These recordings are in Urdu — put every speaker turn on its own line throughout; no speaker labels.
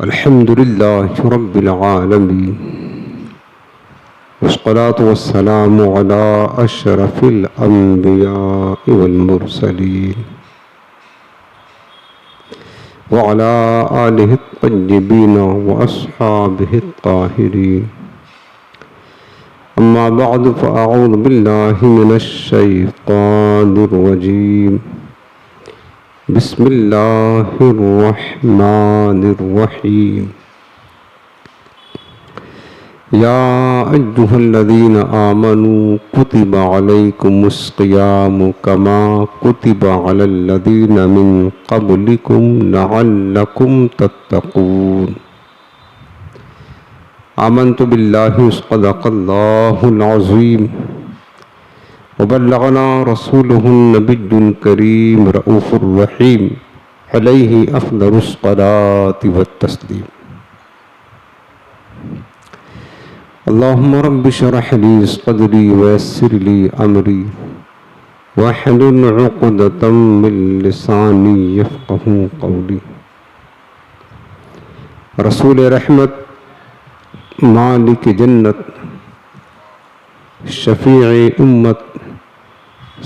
الحمد لله رب العالمين والصلاة والسلام على أشرف الأنبياء والمرسلين وعلى آله الطيبين وأصحابه الطاهرين. أما بعد فأعوذ بالله من الشيطان الرجيم. بسم الله الرحمن الرحيم. يا أيها الذين آمنوا كتب عليكم الصيام كما كتب على الذين من قبلكم لعلكم تتقون. آمنت بالله صدق الله العظيم وبلغنا رسوله النبي الكريم رؤوف الرحيم عليه أفضل الصلاة والتسليم. اللهم رب اشرح لي صدري ويسر لي أمري واحلل عقدة من لساني يفقهوا قولي. رسول رحمت، مالک جنت، شفیع امت،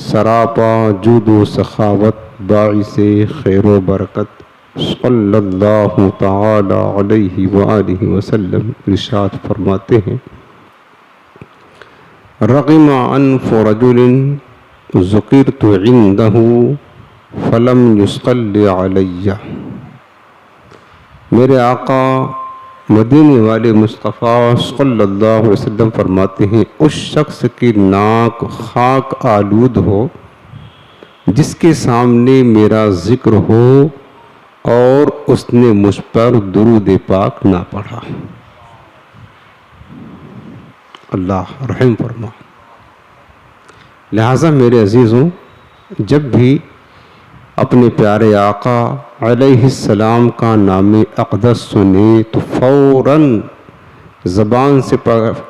سراپا جود و سخاوت، باعث خیر و برکت، صلی اللہ تعالی علیہ وآلہ وسلم ارشاد فرماتے ہیں: رغم انف رجل ذکرت عنده فلم يصل علی. میرے آقا مدینے والے مصطفیٰ صلی اللہ علیہ وسلم فرماتے ہیں، اس شخص کی ناک خاک آلود ہو جس کے سامنے میرا ذکر ہو اور اس نے مجھ پر درود پاک نہ پڑھا. اللہ رحم فرما. لہٰذا میرے عزیزوں، جب بھی اپنے پیارے آقا علیہ السلام کا نام اقدس سنیں تو فوراً زبان سے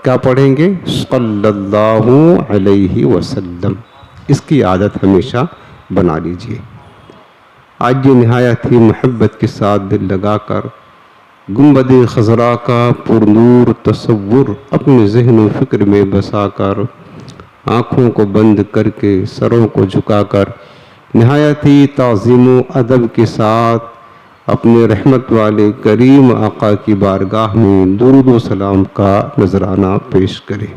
کیا پڑھیں گے؟ صلی اللہ علیہ وسلم. اس کی عادت ہمیشہ بنا لیجئے. آج یہ نہایت ہی محبت کے ساتھ دل لگا کر گنبد خضرا کا پرنور تصور اپنے ذہن و فکر میں بسا کر، آنکھوں کو بند کر کے، سروں کو جھکا کر، نہایت ہی تعظیم و ادب کے ساتھ اپنے رحمت والے کریم آقا کی بارگاہ میں درود و سلام کا نذرانہ پیش کریں.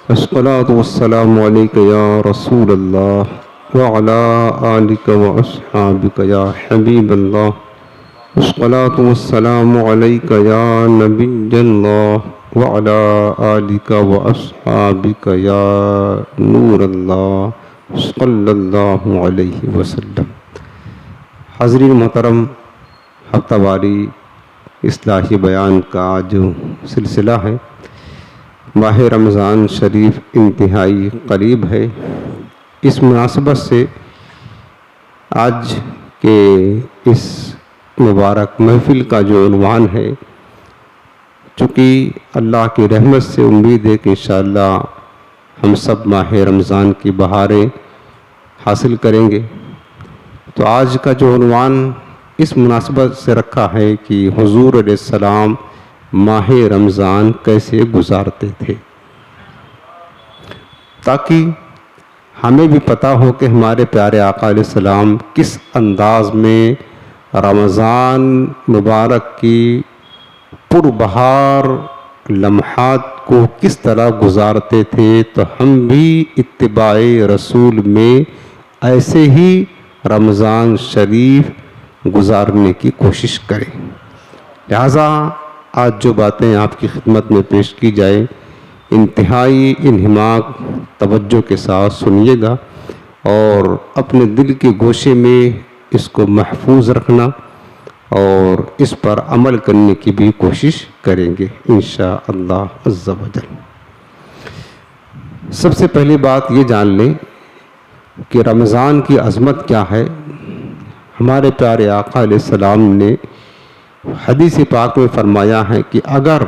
الصلاۃ والسلام علیک یا رسول اللہ وعلی آلک واصحابک یا حبیب اللہ. الصلاۃ والسلام علیک یا نبی اللہ وعلی آلک واصحابک یا نور اللہ صلی اللہ علیہ وسلم. حاضرین محترم، ہفتہ واری اصلاحی بیان کا جو سلسلہ ہے، ماہ رمضان شریف انتہائی قریب ہے. اس مناسبت سے آج کے اس مبارک محفل کا جو عنوان ہے، چونکہ اللہ کی رحمت سے امید ہے کہ انشاءاللہ ہم سب ماہ رمضان کی بہاریں حاصل کریں گے، تو آج کا جو عنوان اس مناسبت سے رکھا ہے کہ حضور علیہ السلام ماہ رمضان کیسے گزارتے تھے، تاکہ ہمیں بھی پتہ ہو کہ ہمارے پیارے آقا علیہ السلام کس انداز میں رمضان مبارک کی پربہار لمحات کو کس طرح گزارتے تھے، تو ہم بھی اتباع رسول میں ایسے ہی رمضان شریف گزارنے کی کوشش کریں. لہٰذا آج جو باتیں آپ کی خدمت میں پیش کی جائیں، انتہائی انہماک توجہ کے ساتھ سنیے گا اور اپنے دل کے گوشے میں اس کو محفوظ رکھنا اور اس پر عمل کرنے کی بھی کوشش کریں گے انشاءاللہ عز و جل. سب سے پہلی بات یہ جان لیں کہ رمضان کی عظمت کیا ہے. ہمارے پیارے آقا علیہ السلام نے حدیث پاک میں فرمایا ہے کہ اگر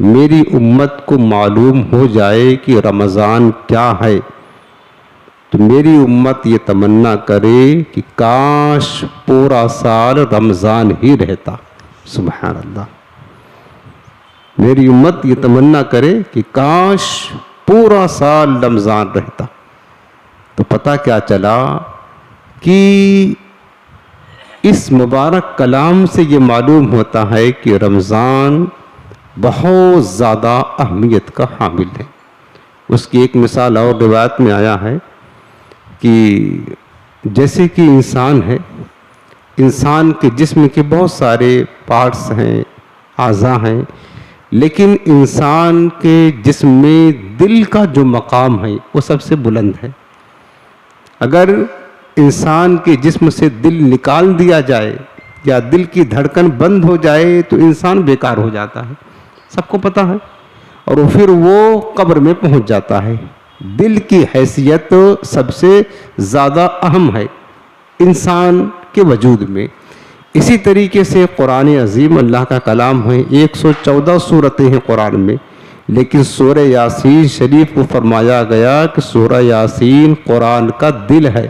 میری امت کو معلوم ہو جائے کہ رمضان کیا ہے تو میری امت یہ تمنا کرے کہ کاش پورا سال رمضان ہی رہتا. سبحان اللہ. میری امت یہ تمنا کرے کہ کاش پورا سال رمضان رہتا. تو پتہ کیا چلا کہ اس مبارک کلام سے یہ معلوم ہوتا ہے کہ رمضان بہت زیادہ اہمیت کا حامل ہے. اس کی ایک مثال اور روایت میں آیا ہے کہ جیسے کہ انسان ہے، انسان کے جسم کے بہت سارے پارٹس ہیں، اعضاء ہیں، لیکن انسان کے جسم میں دل کا جو مقام ہے وہ سب سے بلند ہے. اگر انسان کے جسم سے دل نکال دیا جائے یا دل کی دھڑکن بند ہو جائے تو انسان بیکار ہو جاتا ہے، سب کو پتہ ہے، اور پھر وہ قبر میں پہنچ جاتا ہے. دل کی حیثیت سب سے زیادہ اہم ہے انسان کے وجود میں. اسی طریقے سے قرآن عظیم اللہ کا کلام ہے، 114 سورتیں ہیں قرآن میں، لیکن سورہ یاسین شریف کو فرمایا گیا کہ سورہ یاسین قرآن کا دل ہے.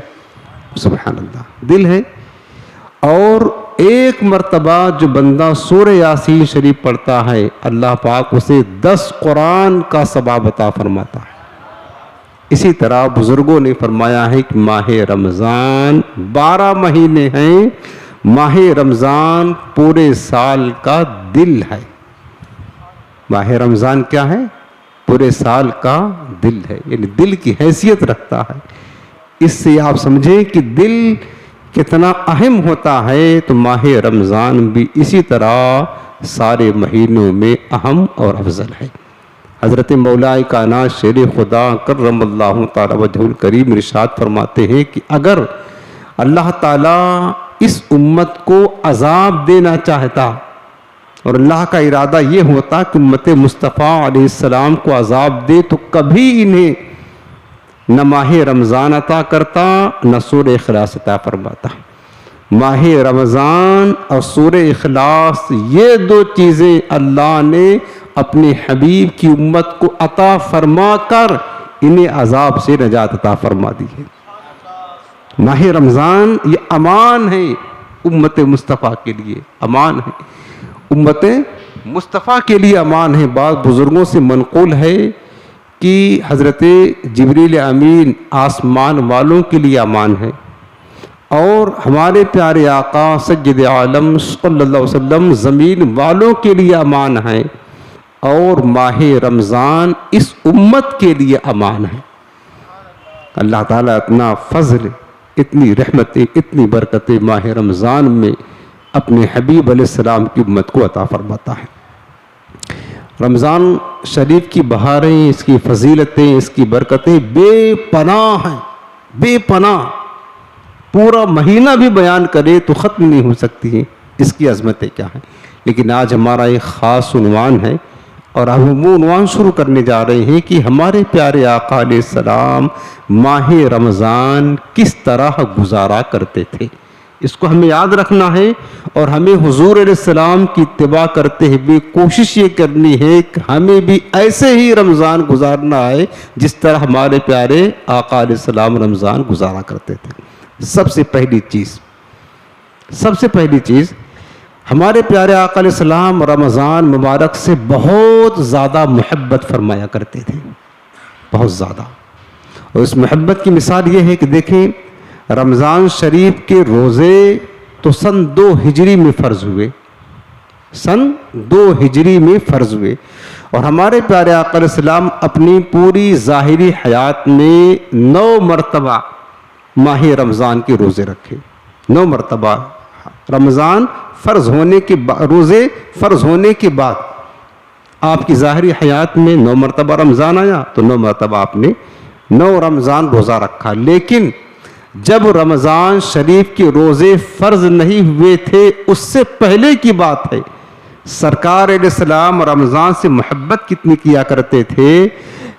سبحان اللہ، دل ہے. اور ایک مرتبہ جو بندہ سورہ یاسین شریف پڑھتا ہے اللہ پاک اسے 10 قرآن کا ثواب عطا فرماتا ہے. اسی طرح بزرگوں نے فرمایا ہے کہ ماہ رمضان 12 مہینے ہیں، ماہ رمضان پورے سال کا دل ہے. ماہ رمضان کیا ہے؟ پورے سال کا دل ہے، یعنی دل کی حیثیت رکھتا ہے. اس سے آپ سمجھیں کہ دل کتنا اہم ہوتا ہے. تو ماہ رمضان بھی اسی طرح سارے مہینوں میں اہم اور افضل ہے. حضرت مولا کائنات شیر خدا کرم اللہ تعالی وجہ الکریم ارشاد فرماتے ہیں کہ اگر اللہ تعالیٰ اس امت کو عذاب دینا چاہتا اور اللہ کا ارادہ یہ ہوتا کہ امت مصطفیٰ علیہ السلام کو عذاب دے تو کبھی انہیں نہ ماہ رمضان عطا کرتا نہ سورہ اخلاص عطا فرماتا. ماہ رمضان اور سورہ اخلاص یہ 2 چیزیں اللہ نے اپنے حبیب کی امت کو عطا فرما کر انہیں عذاب سے نجات عطا فرما دی ہے. ماہ رمضان یہ امان ہے امت مصطفیٰ کے لیے، امان ہے امت مصطفیٰ کے لیے، امان ہے. بعض بزرگوں سے منقول ہے کہ حضرت جبریل امین آسمان والوں کے لیے امان ہے، اور ہمارے پیارے آقا سید عالم صلی اللہ علیہ وسلم زمین والوں کے لیے امان ہے، اور ماہ رمضان اس امت کے لیے امان ہے. اللہ تعالیٰ اتنا فضل، اتنی رحمتیں، اتنی برکتیں ماہ رمضان میں اپنے حبیب علیہ السلام کی امت کو عطا فرماتا ہے. رمضان شریف کی بہاریں، اس کی فضیلتیں، اس کی برکتیں بے پناہ ہیں، بے پناہ. پورا مہینہ بھی بیان کرے تو ختم نہیں ہو سکتی ہیں اس کی عظمتیں کیا ہیں. لیکن آج ہمارا ایک خاص عنوان ہے اور ہم وہ عنوان شروع کرنے جا رہے ہیں کہ ہمارے پیارے آقا علیہ السلام ماہ رمضان کس طرح گزارا کرتے تھے. اس کو ہمیں یاد رکھنا ہے اور ہمیں حضور علیہ السلام کی اتباع کرتے ہوئے کوشش یہ کرنی ہے کہ ہمیں بھی ایسے ہی رمضان گزارنا ہے جس طرح ہمارے پیارے آقا علیہ السلام رمضان گزارا کرتے تھے. سب سے پہلی چیز ہمارے پیارے آقا علیہ السلام رمضان مبارک سے بہت زیادہ محبت فرمایا کرتے تھے، بہت زیادہ. اور اس محبت کی مثال یہ ہے کہ دیکھیں رمضان شریف کے روزے تو سن 2 ہجری میں فرض ہوئے، سن 2 ہجری میں فرض ہوئے، اور ہمارے پیارے آقا علیہ السلام اپنی پوری ظاہری حیات میں 9 مرتبہ ماہ رمضان کے روزے رکھے. 9 مرتبہ رمضان فرض ہونے کے روزے فرض ہونے کے بعد آپ کی ظاہری حیات میں 9 مرتبہ رمضان آیا تو 9 مرتبہ آپ نے 9 رمضان روزہ رکھا. لیکن جب رمضان شریف کے روزے فرض نہیں ہوئے تھے اس سے پہلے کی بات ہے، سرکار علیہ السلام رمضان سے محبت کتنی کیا کرتے تھے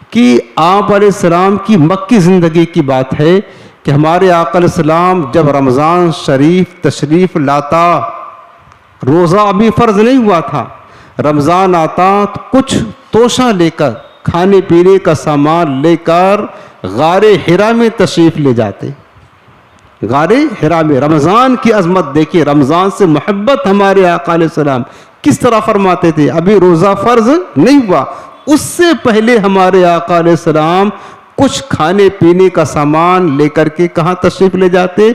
کہ آپ علیہ السلام کی مکی زندگی کی بات ہے کہ ہمارے آقا علیہ السلام جب رمضان شریف تشریف لاتا، روزہ ابھی فرض نہیں ہوا تھا، رمضان آتا تو کچھ توشہ لے کر کھانے پینے کا سامان لے کر غار حرا میں تشریف لے جاتے. غار حرا میں رمضان کی عظمت دیکھیے, رمضان سے محبت ہمارے آقا علیہ السلام کس طرح فرماتے تھے. ابھی روزہ فرض نہیں ہوا, اس سے پہلے ہمارے آقا علیہ السلام کچھ کھانے پینے کا سامان لے کر کے کہاں تشریف لے جاتے؟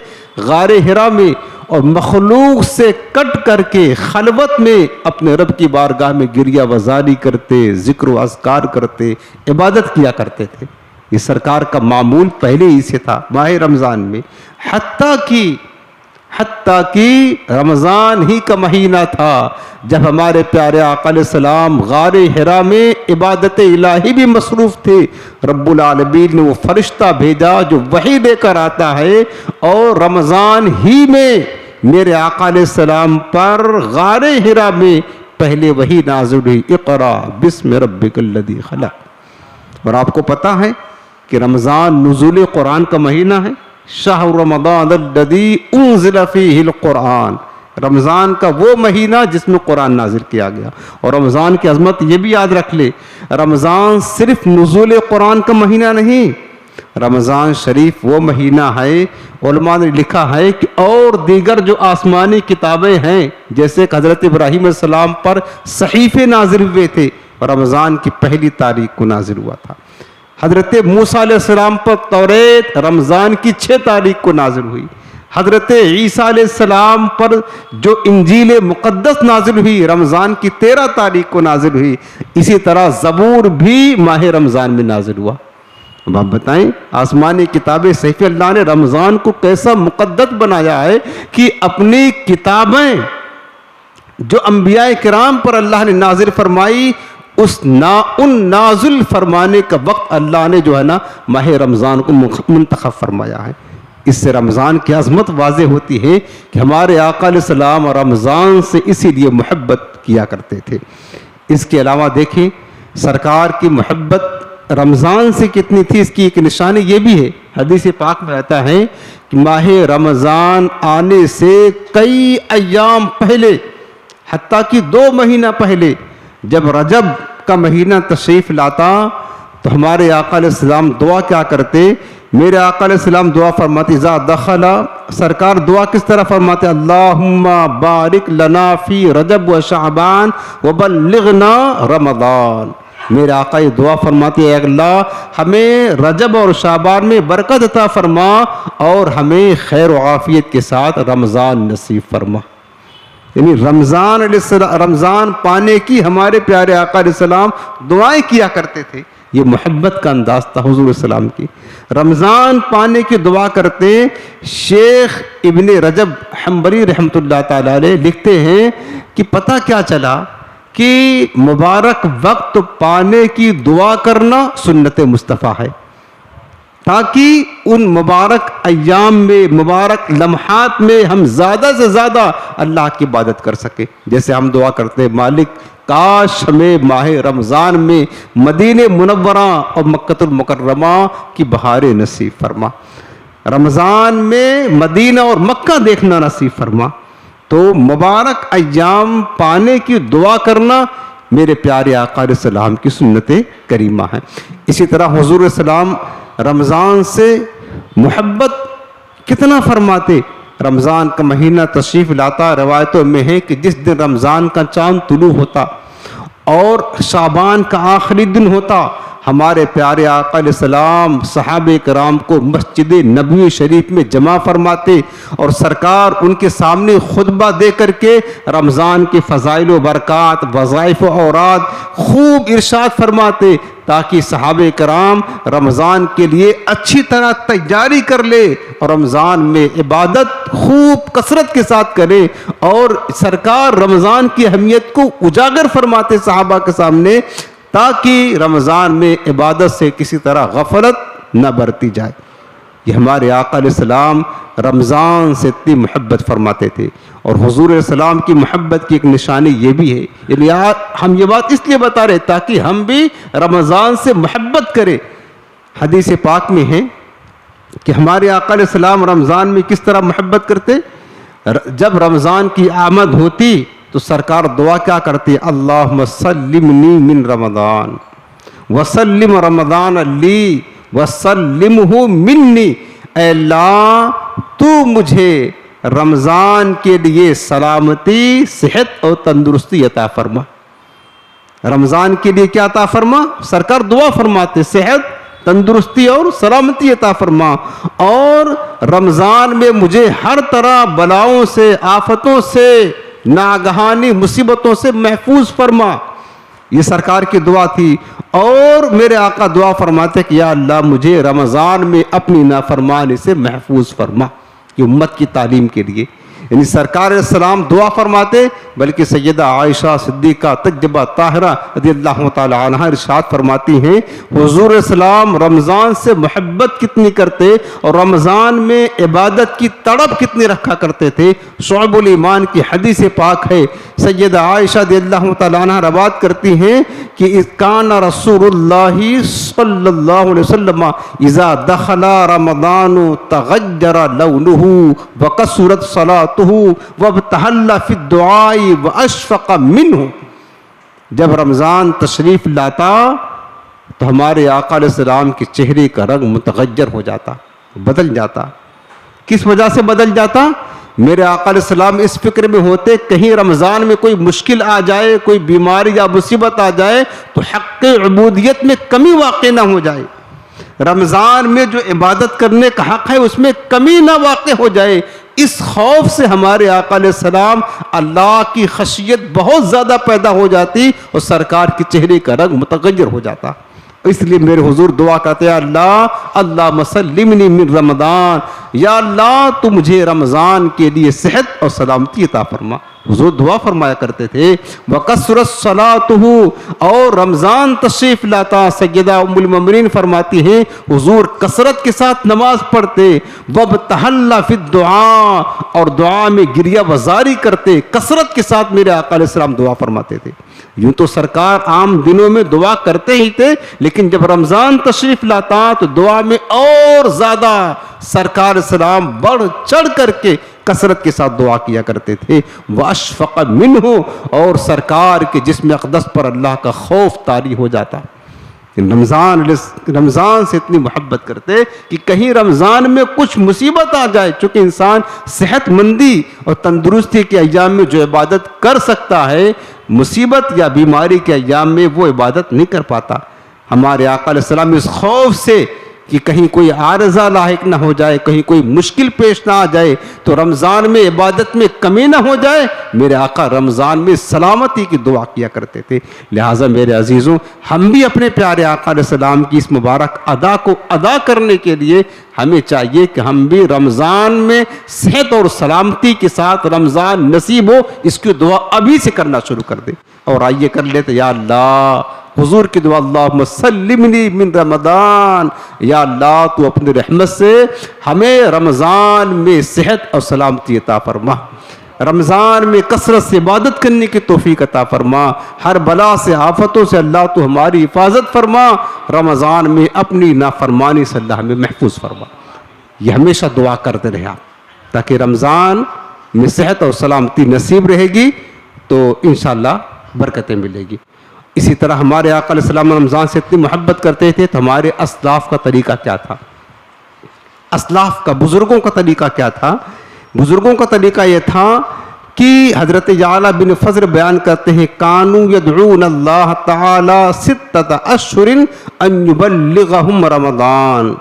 غار حرا میں, اور مخلوق سے کٹ کر کے خلوت میں اپنے رب کی بارگاہ میں گریہ وزاری کرتے, ذکر و اذکار کرتے, عبادت کیا کرتے تھے. یہ سرکار کا معمول پہلے ہی سے تھا ماہ رمضان میں. حتیٰ کہ رمضان ہی کا مہینہ تھا جب ہمارے پیارے آقا علیہ السلام غار حرا میں عبادت الہی بھی مصروف تھے. رب العالمین نے وہ فرشتہ بھیجا جو وحی لے کر آتا ہے, اور رمضان ہی میں میرے آقا علیہ السلام پر غار حرا میں پہلے وحی نازل ہوئی, اقرا بسم ربک الذی خلق. اور آپ کو پتا ہے کہ رمضان نزول قرآن کا مہینہ ہے. شہر رمضان الذی انزل فیہ القرآن, رمضان کا وہ مہینہ جس میں قرآن نازل کیا گیا. اور رمضان کی عظمت یہ بھی یاد رکھ لے, رمضان صرف نزول قرآن کا مہینہ نہیں, رمضان شریف وہ مہینہ ہے, علماء نے لکھا ہے کہ اور دیگر جو آسمانی کتابیں ہیں, جیسے کہ حضرت ابراہیم علیہ السلام پر صحیفے نازل ہوئے تھے, رمضان کی پہلی تاریخ کو نازل ہوا تھا. حضرت موسیٰ علیہ السلام پر توریت رمضان کی 6 تاریخ کو نازل ہوئی. حضرت عیسیٰ علیہ السلام پر جو انجیل مقدس نازل ہوئی رمضان کی 13 تاریخ کو نازل ہوئی. اسی طرح زبور بھی ماہ رمضان میں نازل ہوا. اب آپ بتائیں, آسمانی کتابیں صحیفے, اللہ نے رمضان کو کیسا مقدس بنایا ہے کہ اپنی کتابیں جو انبیاء کرام پر اللہ نے نازل فرمائی, ان نازل فرمانے کا وقت اللہ نے جو ہے نا ماہ رمضان کو منتخب فرمایا ہے. اس سے رمضان کی عظمت واضح ہوتی ہے کہ ہمارے آقا علیہ السلام رمضان سے اسی لیے محبت کیا کرتے تھے. اس کے علاوہ دیکھیں سرکار کی محبت رمضان سے کتنی تھی, اس کی ایک نشانی یہ بھی ہے. حدیث پاک میں آتا ہے کہ ماہ رمضان آنے سے کئی ایام پہلے, حتیٰ کہ 2 مہینہ پہلے, جب رجب کا مہینہ تشریف لاتا تو ہمارے آقا علیہ السلام دعا کیا کرتے. میرے آقا علیہ السلام دعا فرماتے اذا دخل, سرکار دعا کس طرح فرماتے, اللہم بارک لنا فی رجب و شعبان وبلغنا رمضان. میرے آقا یہ دعا فرماتے, اے اللہ ہمیں رجب اور شعبان میں برکت عطا فرما اور ہمیں خیر و عافیت کے ساتھ رمضان نصیب فرما. یعنی رمضان پانے کی ہمارے پیارے آقا علیہ السلام دعائیں کیا کرتے تھے. یہ محبت کا انداز تھا حضور السلام کی. رمضان پانے کی دعا کرتے. شیخ ابن رجب حنبلی رحمۃ اللہ تعالی علیہ لکھتے ہیں کہ پتہ کیا چلا کہ مبارک وقت پانے کی دعا کرنا سنت مصطفیٰ ہے, تاکہ ان مبارک ایام میں, مبارک لمحات میں ہم زیادہ سے زیادہ اللہ کی عبادت کر سکیں. جیسے ہم دعا کرتے ہیں, مالک کاش ہمیں ماہ رمضان میں مدینہ منورہ اور مکہ المکرمہ کی بہاریں نصیب فرما, رمضان میں مدینہ اور مکہ دیکھنا نصیب فرما. تو مبارک ایام پانے کی دعا کرنا میرے پیارے آقا علیہ السلام کی سنت کریمہ ہے. اسی طرح حضور السلام رمضان سے محبت کتنا فرماتے. رمضان کا مہینہ تشریف لاتا, روایتوں میں ہے کہ جس دن رمضان کا چاند طلوع ہوتا اور شعبان کا آخری دن ہوتا, ہمارے پیارے آقا علیہ السلام صحابہ کرام کو مسجد نبوی شریف میں جمع فرماتے اور سرکار ان کے سامنے خطبہ دے کر کے رمضان کے فضائل و برکات, وظائف و اوراد خوب ارشاد فرماتے, تاکہ صحابہ کرام رمضان کے لیے اچھی طرح تیاری کر لے اور رمضان میں عبادت خوب کثرت کے ساتھ کرے. اور سرکار رمضان کی اہمیت کو اجاگر فرماتے صحابہ کے سامنے, تاکہ رمضان میں عبادت سے کسی طرح غفلت نہ برتی جائے. یہ ہمارے آقا علیہ السلام رمضان سے اتنی محبت فرماتے تھے. اور حضور علیہ السلام کی محبت کی ایک نشانی یہ بھی ہے, یعنی ہم یہ بات اس لیے بتا رہے تاکہ ہم بھی رمضان سے محبت کریں. حدیث پاک میں ہے کہ ہمارے آقا علیہ السلام رمضان میں کس طرح محبت کرتے. جب رمضان کی آمد ہوتی تو سرکار دعا کیا کرتے, اللہم سلمنی من رمضان وسلم رمضان لی وسلمہ منی، اے اللہ تو مجھے رمضان کے لیے سلامتی، صحت اور تندرستی عطا فرما۔ رمضان کے لیے کیا عطا فرما؟ سرکار دعا فرماتے صحت، تندرستی اور سلامتی عطا فرما، اور رمضان میں مجھے ہر طرح بلاؤں سے، آفتوں سے، ناگہانی مصیبتوں سے محفوظ فرما۔ یہ سرکار کی دعا تھی۔ اور میرے آقا دعا فرماتے کہ یا اللہ مجھے رمضان میں اپنی نافرمانی سے محفوظ فرما، یہ امت کی تعلیم کے لیے۔ یعنی سرکار علیہ السلام دعا فرماتے، بلکہ سیدہ عائشہ صدیقہ طیبہ طاہرہ رضی اللہ تعالی عنہا ارشاد فرماتی ہیں حضور السلام رمضان سے محبت کتنی کرتے اور رمضان میں عبادت کی تڑپ کتنی رکھا کرتے تھے۔ شعب الایمان کی حدیث پاک ہے، سیدہ عائشہ رضی اللہ تعالی عنہا روایت کرتی ہیں کہ کان رسول اللہ صلی اللہ علیہ وسلم اذا دخل رمضان تغیر لونہ وکثرت صلاۃ وابتہل فی الدعاء واشفق منہ۔ جب رمضان تشریف لاتا تو ہمارے آقا علیہ السلام کے چہرے کا رنگ متغیر ہو جاتا، بدل جاتا۔ کس وجہ سے بدل جاتا؟ میرے آقا علیہ السلام اس فکر میں ہوتے کہیں رمضان میں کوئی مشکل آ جائے، کوئی بیماری یا مصیبت آ جائے تو حق عبودیت میں کمی واقع نہ ہو جائے، رمضان میں جو عبادت کرنے کا حق ہے اس میں کمی نہ واقع ہو جائے۔ اس خوف سے ہمارے آقا علیہ السلام اللہ کی خشیت بہت زیادہ پیدا ہو جاتی اور سرکار کے چہرے کا رنگ متغیر ہو جاتا۔ اس لیے میرے حضور دعا کرتے ہیں اللہ اللہم سلمنی من رمضان، یا اللہ تو مجھے رمضان کے لیے صحت اور سلامتی عطا فرما۔ حضور دعا فرمایا کرتے تھے وَكَثْرَتْ صَلَاتُهُ، اور رمضان تشریف لاتا سیدہ ام المؤمنین فرماتی ہیں حضور کثرت کے ساتھ نماز پڑھتے، وَابْتَحَلَّ فِي الدُّعَاء، اور دعا میں گریہ وزاری کرتے، کثرت کے ساتھ میرے آقا علیہ السلام دعا فرماتے تھے۔ یوں تو سرکار عام دنوں میں دعا کرتے ہی تھے، لیکن جب رمضان تشریف لاتا تو دعا میں اور زیادہ سرکار السلام بڑھ چڑھ کر کے کثرت کے ساتھ دعا کیا کرتے تھے۔ واشفق منہ، اور سرکار کے جسم اقدس پر اللہ کا خوف طاری ہو جاتا۔ رمضان سے اتنی محبت کرتے کہ کہیں رمضان میں کچھ مصیبت آ جائے، چونکہ انسان صحت مندی اور تندرستی کے ایام میں جو عبادت کر سکتا ہے، مصیبت یا بیماری کے ایام میں وہ عبادت نہیں کر پاتا۔ ہمارے آقا علیہ السلام اس خوف سے کہ کہیں کوئی عارضہ لاحق نہ ہو جائے، کہیں کوئی مشکل پیش نہ آ جائے تو رمضان میں عبادت میں کمی نہ ہو جائے، میرے آقا رمضان میں سلامتی کی دعا کیا کرتے تھے۔ لہٰذا میرے عزیزوں، ہم بھی اپنے پیارے آقا علیہ السلام کی اس مبارک ادا کو ادا کرنے کے لیے ہمیں چاہیے کہ ہم بھی رمضان میں صحت اور سلامتی کے ساتھ رمضان نصیب ہو، اس کی دعا ابھی سے کرنا شروع کر دیں۔ اور آئیے کر لیتے یا اللہ حضور کی دعا اللہم سلمنی من رمضان، یا اللہ تو اپنی رحمت سے ہمیں رمضان میں صحت اور سلامتی عطا فرما، رمضان میں کثرت سے عبادت کرنے کی توفیق عطا فرما، ہر بلا سے آفتوں سے اللہ تو ہماری حفاظت فرما، رمضان میں اپنی نافرمانی سے اللہ ہمیں محفوظ فرما۔ یہ ہمیشہ دعا کرتے رہے آپ، تاکہ رمضان میں صحت اور سلامتی نصیب رہے گی تو انشاءاللہ برکتیں ملے گی۔ اسی طرح ہمارے آقا علیہ السلام رمضان سے اتنی محبت کرتے تھے تو ہمارے اسلاف کا طریقہ کیا تھا؟ اسلاف کا، بزرگوں کا طریقہ کیا تھا؟ بزرگوں کا طریقہ یہ تھا کہ حضرت یعلا بن فضر بیان کرتے ہیں کانوا یدعون اللہ تعالی ستۃ اشہر ان یبلغہم رمضان۔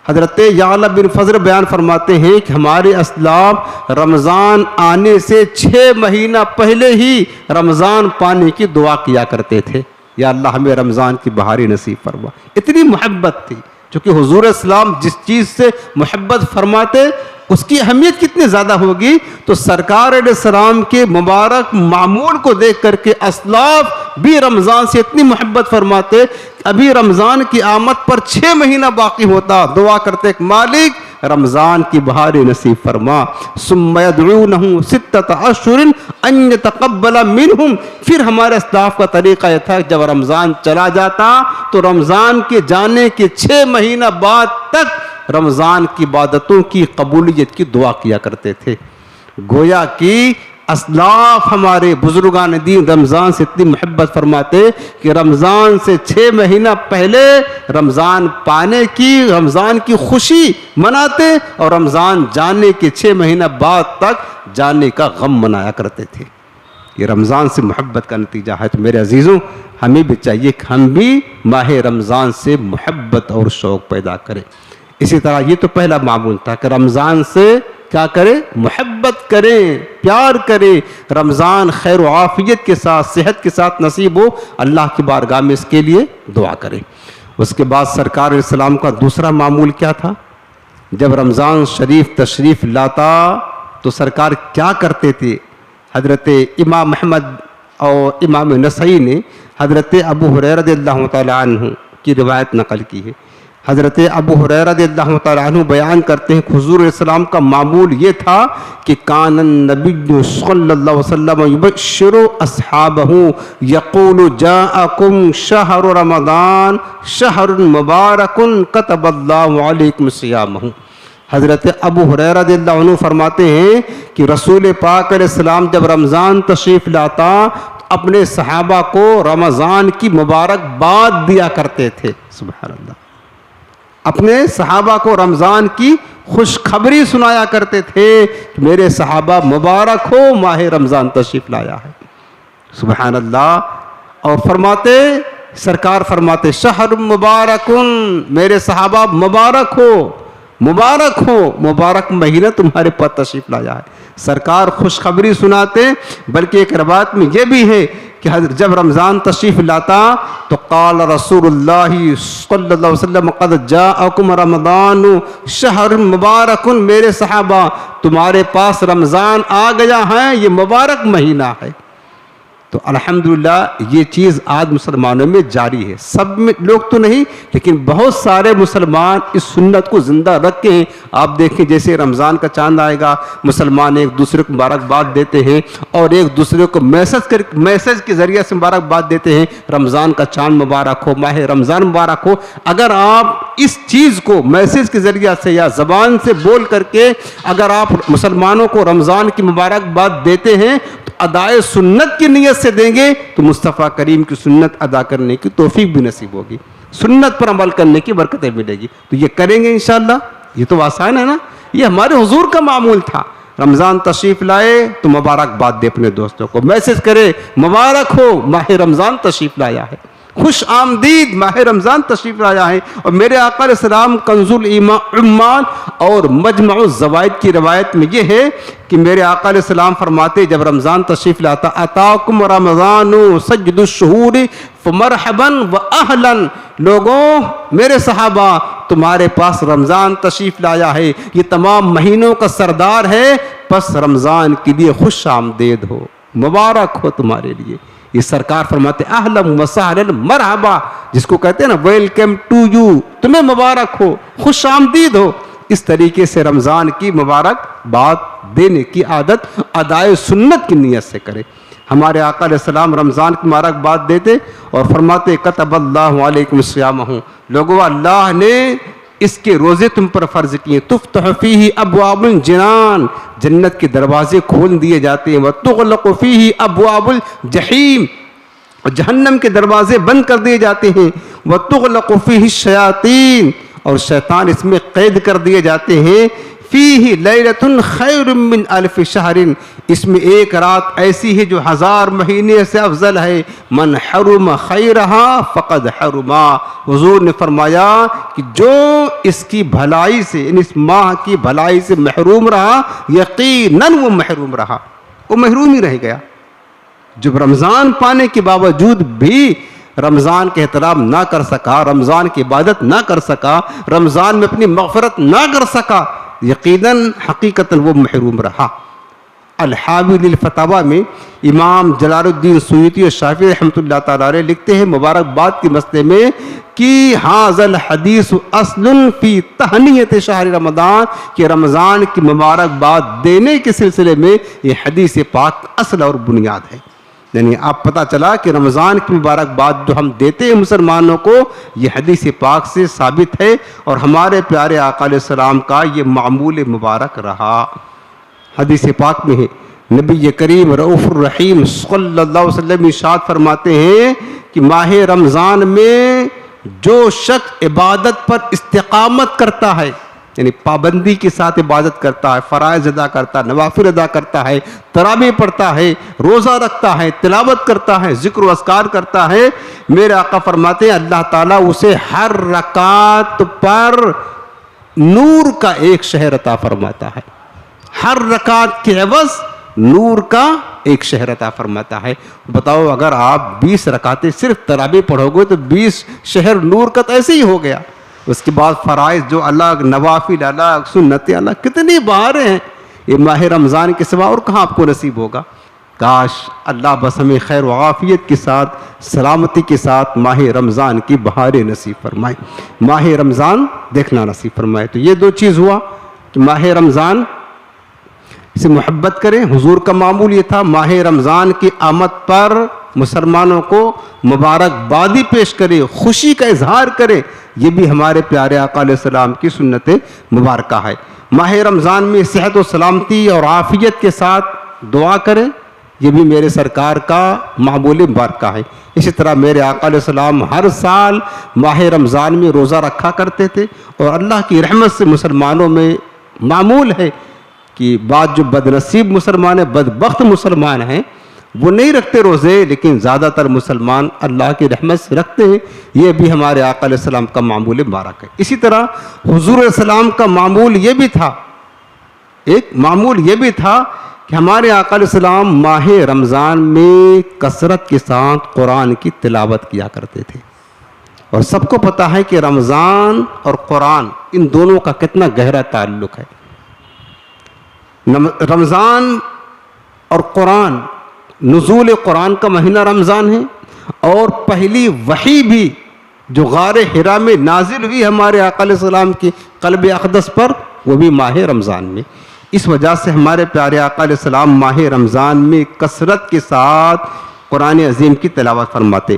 حضرت یعلا بن فضر بیان فرماتے ہیں کہ ہمارے اسلاف رمضان آنے سے 6 مہینہ پہلے ہی رمضان پانے کی دعا کیا کرتے تھے، یا اللہ ہمیں رمضان کی بہاری نصیب فرما۔ اتنی محبت تھی، چونکہ حضور اسلام جس چیز سے محبت فرماتے اس کی اہمیت کتنی زیادہ ہوگی، تو سرکار علیہ السلام کے مبارک معمول کو دیکھ کر کے اسلاف بھی رمضان سے اتنی محبت فرماتے، ابھی رمضان کی آمد پر 6 مہینہ باقی ہوتا، دعا کرتے کہ مالک رمضان کی بہاری نصیب فرما، ثم یدعونہ ستۃ اشہر ان یتقبل منہم۔ پھر ہمارے اسلاف کا طریقہ یہ تھا کہ جب رمضان چلا جاتا تو رمضان کے جانے کے 6 مہینہ بعد تک رمضان کی عبادتوں کی قبولیت کی دعا کیا کرتے تھے۔ گویا کہ اسلاف ہمارے بزرگان دین رمضان سے اتنی محبت فرماتے کہ رمضان سے 6 مہینہ پہلے رمضان پانے کی، رمضان کی خوشی مناتے، اور رمضان جانے کے 6 مہینہ بعد تک جانے کا غم منایا کرتے تھے۔ یہ رمضان سے محبت کا نتیجہ ہے۔ تو میرے عزیزوں، ہمیں بھی چاہیے کہ ہم بھی ماہ رمضان سے محبت اور شوق پیدا کریں۔ اسی طرح یہ تو پہلا معمول تھا کہ رمضان سے کیا کریں؟ محبت کریں، پیار کریں۔ رمضان خیر و عافیت کے ساتھ، صحت کے ساتھ نصیب ہو، اللہ کی بارگاہ میں اس کے لیے دعا کریں۔ اس کے بعد سرکار علیہ السلام کا دوسرا معمول کیا تھا؟ جب رمضان شریف تشریف لاتا تو سرکار کیا کرتے تھے؟ حضرت امام احمد اور امام نسائی نے حضرت ابو ہریرہ رضی اللہ تعالی عنہ کی روایت نقل کی ہے۔ حضرت ابو ہریرہ رضی اللہ تعالی عنہ بیان کرتے ہیں کہ حضور علیہ السلام کا معمول یہ تھا کہ کان النبی صلی اللہ علیہ وسلم یبشر اصحابہ یقول جاءکم شہر رمضان شہر مبارک کتب اللہ علیکم صیامہ۔ حضرت ابو ہریرہ رضی اللہ عنہ فرماتے ہیں کہ رسول پاک علیہ السلام جب رمضان تشریف لاتا تو اپنے صحابہ کو رمضان کی مبارک باد دیا کرتے تھے۔ سبحان اللہ، اپنے صحابہ کو رمضان کی خوشخبری سنایا کرتے تھے کہ میرے صحابہ مبارک ہو، ماہ رمضان تشریف لایا ہے۔ سبحان اللہ۔ اور فرماتے، سرکار فرماتے شہر مبارکن، میرے صحابہ مبارک ہو، مبارک ہو، مبارک مہینہ تمہارے پاس تشریف لایا ہے۔ سرکار خوشخبری سناتے، بلکہ ایک روایت میں یہ بھی ہے کہ جب رمضان تشریف لاتا تو قال رسول اللہ صلی اللہ علیہ وسلم قد جاءکم رمضان شہر مبارک، میرے صحابہ تمہارے پاس رمضان آ گیا ہے، یہ مبارک مہینہ ہے۔ تو الحمدللہ یہ چیز آج مسلمانوں میں جاری ہے، سب میں لوگ تو نہیں لیکن بہت سارے مسلمان اس سنت کو زندہ رکھتے ہیں۔ آپ دیکھیں جیسے رمضان کا چاند آئے گا، مسلمان ایک دوسرے کو مبارکباد دیتے ہیں اور ایک دوسرے کو میسج کے ذریعے سے مبارکباد دیتے ہیں، رمضان کا چاند مبارک ہو، ماہ رمضان مبارک ہو۔ اگر آپ اس چیز کو میسج کے ذریعے سے یا زبان سے بول کر کے اگر آپ مسلمانوں کو رمضان کی مبارکباد دیتے ہیں تو ادائے سنت کی نیت سے دیں گے تو مصطفیٰ کریم کی سنت ادا کرنے کی توفیق بھی نصیب ہوگی، سنت پر عمل کرنے کی برکتیں ملے گی۔ تو یہ کریں گے انشاءاللہ، یہ تو آسان ہے نا، یہ ہمارے حضور کا معمول تھا۔ رمضان تشریف لائے تو مبارکباد دے اپنے دوستوں کو، میسج کرے مبارک ہو، ماہ رمضان تشریف لایا ہے، خوش آمدید، ماہ رمضان تشریف لایا ہے۔ اور میرے آقا علیہ السلام کنز الایمان اور مجمع الزوائد کی روایت میں یہ ہے کہ میرے آقا علیہ السلام فرماتے جب رمضان تشریف لاتا اتاکم رمضان سید الشہور فمرحبا واہلا، لوگوں میرے صحابہ تمہارے پاس رمضان تشریف لایا ہے، یہ تمام مہینوں کا سردار ہے، پس رمضان کے لیے خوش آمدید ہو، مبارک ہو تمہارے لیے۔ یہ سرکار فرماتے اہلا وسہلا مرحبا، جس کو کہتے ہیں نا ویلکم ٹو یو، تمہیں مبارک ہو، خوش آمدید ہو۔ اس طریقے سے رمضان کی مبارک بات دینے کی عادت ادائے سنت کی نیت سے کرے۔ ہمارے آقا علیہ السلام رمضان کی مبارک بات دیتے اور فرماتے کتب اللہ علیکم صیامہ، لوگوں اللہ نے اس کے روزے تم پر فرض کیے، تفتح فیہ ابواب الجنان، جنت کے دروازے کھول دیے جاتے ہیں، وتغلق فیہ ابواب الجحیم، جہنم کے دروازے بند کر دیے جاتے ہیں، وتغلق فیہ الشیاطین، اور شیطان اس میں قید کر دیے جاتے ہیں، فیہ لیلۃ خیر من الف شہر، اس میں ایک رات ایسی ہے جو 1000 مہینے سے افضل ہے، من حرم خیرہا فقد حرما، حضور نے فرمایا کہ جو اس کی بھلائی سے، یعنی اس ماہ کی بھلائی سے محروم رہا یقیناً وہ محروم رہا، وہ محروم ہی رہ گیا۔ جب رمضان پانے کے باوجود بھی رمضان کے احترام نہ کر سکا، رمضان کی عبادت نہ کر سکا، رمضان میں اپنی مغفرت نہ کر سکا، یقیناً حقیقتاً وہ محروم رہا۔ الحاوی للفتاوی میں امام جلال الدین سیوطی اور شافعی رحمۃ اللہ تعالی علیہ لکھتے ہیں مبارکباد کے مسئلے میں کہ ھذا الحدیث اصل فی تہنیت شہر رمضان، کہ رمضان کی مبارکباد دینے کے سلسلے میں یہ حدیث پاک اصل اور بنیاد ہے۔ یعنی آپ پتہ چلا کہ رمضان کی مبارکباد جو ہم دیتے ہیں مسلمانوں کو، یہ حدیث پاک سے ثابت ہے اور ہمارے پیارے آقا علیہ السلام کا یہ معمول مبارک رہا۔ حدیث پاک میں ہے نبی کریم رؤوف الرحیم صلی اللہ علیہ وسلم ارشاد فرماتے ہیں کہ ماہ رمضان میں جو شخص عبادت پر استقامت کرتا ہے، یعنی پابندی کے ساتھ عبادت کرتا ہے، فرائض ادا کرتا ہے، نوافل ادا کرتا ہے، تراویح پڑھتا ہے، روزہ رکھتا ہے، تلاوت کرتا ہے، ذکر و اذکار کرتا ہے، میرے آقا فرماتے ہیں اللہ تعالیٰ اسے ہر رکعت پر نور کا ایک شہر عطا فرماتا ہے، ہر رکعت کے عوض نور کا ایک شہر عطا فرماتا ہے۔ بتاؤ اگر آپ 20 رکعتیں صرف تراویح پڑھو گے تو 20 شہر نور کا تو ایسے ہی ہو گیا۔ اس کے بعد فرائض جو الگ، نوافل الگ، سنتیں الگ، کتنی بہاریں ہیں، یہ ماہ رمضان کے سوا اور کہاں آپ کو نصیب ہوگا۔ کاش اللہ بس ہمیں خیر و عافیت کے ساتھ، سلامتی کے ساتھ ماہ رمضان کی بہاریں نصیب فرمائے، ماہ رمضان دیکھنا نصیب فرمائے۔ تو یہ دو چیز ہوا کہ ماہ رمضان سے محبت کریں۔ حضور کا معمول یہ تھا ماہ رمضان کی آمد پر مسلمانوں کو مبارکبادی پیش کرے، خوشی کا اظہار کرے، یہ بھی ہمارے پیارے آقا علیہ السلام کی سنت مبارکہ ہے۔ ماہ رمضان میں صحت و سلامتی اور عافیت کے ساتھ دعا کریں، یہ بھی میرے سرکار کا معمول مبارکہ ہے۔ اسی طرح میرے آقا علیہ السلام ہر سال ماہ رمضان میں روزہ رکھا کرتے تھے، اور اللہ کی رحمت سے مسلمانوں میں معمول ہے کہ بعض جو بد نصیب مسلمان ہیں، بدبخت مسلمان ہیں، وہ نہیں رکھتے روزے، لیکن زیادہ تر مسلمان اللہ کی رحمت سے رکھتے ہیں۔ یہ بھی ہمارے آقا علیہ السلام کا معمول مبارک ہے۔ اسی طرح حضور علیہ السلام کا معمول یہ بھی تھا، ایک معمول یہ بھی تھا کہ ہمارے آقا علیہ السلام ماہ رمضان میں کثرت کے ساتھ قرآن کی تلاوت کیا کرتے تھے۔ اور سب کو پتہ ہے کہ رمضان اور قرآن ان دونوں کا کتنا گہرا تعلق ہے۔ رمضان اور قرآن، نزول قرآن کا مہینہ رمضان ہے، اور پہلی وحی بھی جو غار حرا میں نازل ہوئی ہمارے آقا علیہ السلام کی قلب اقدس پر، وہ بھی ماہ رمضان میں۔ اس وجہ سے ہمارے پیارے آقا علیہ السلام ماہ رمضان میں کثرت کے ساتھ قرآن عظیم کی تلاوت فرماتے،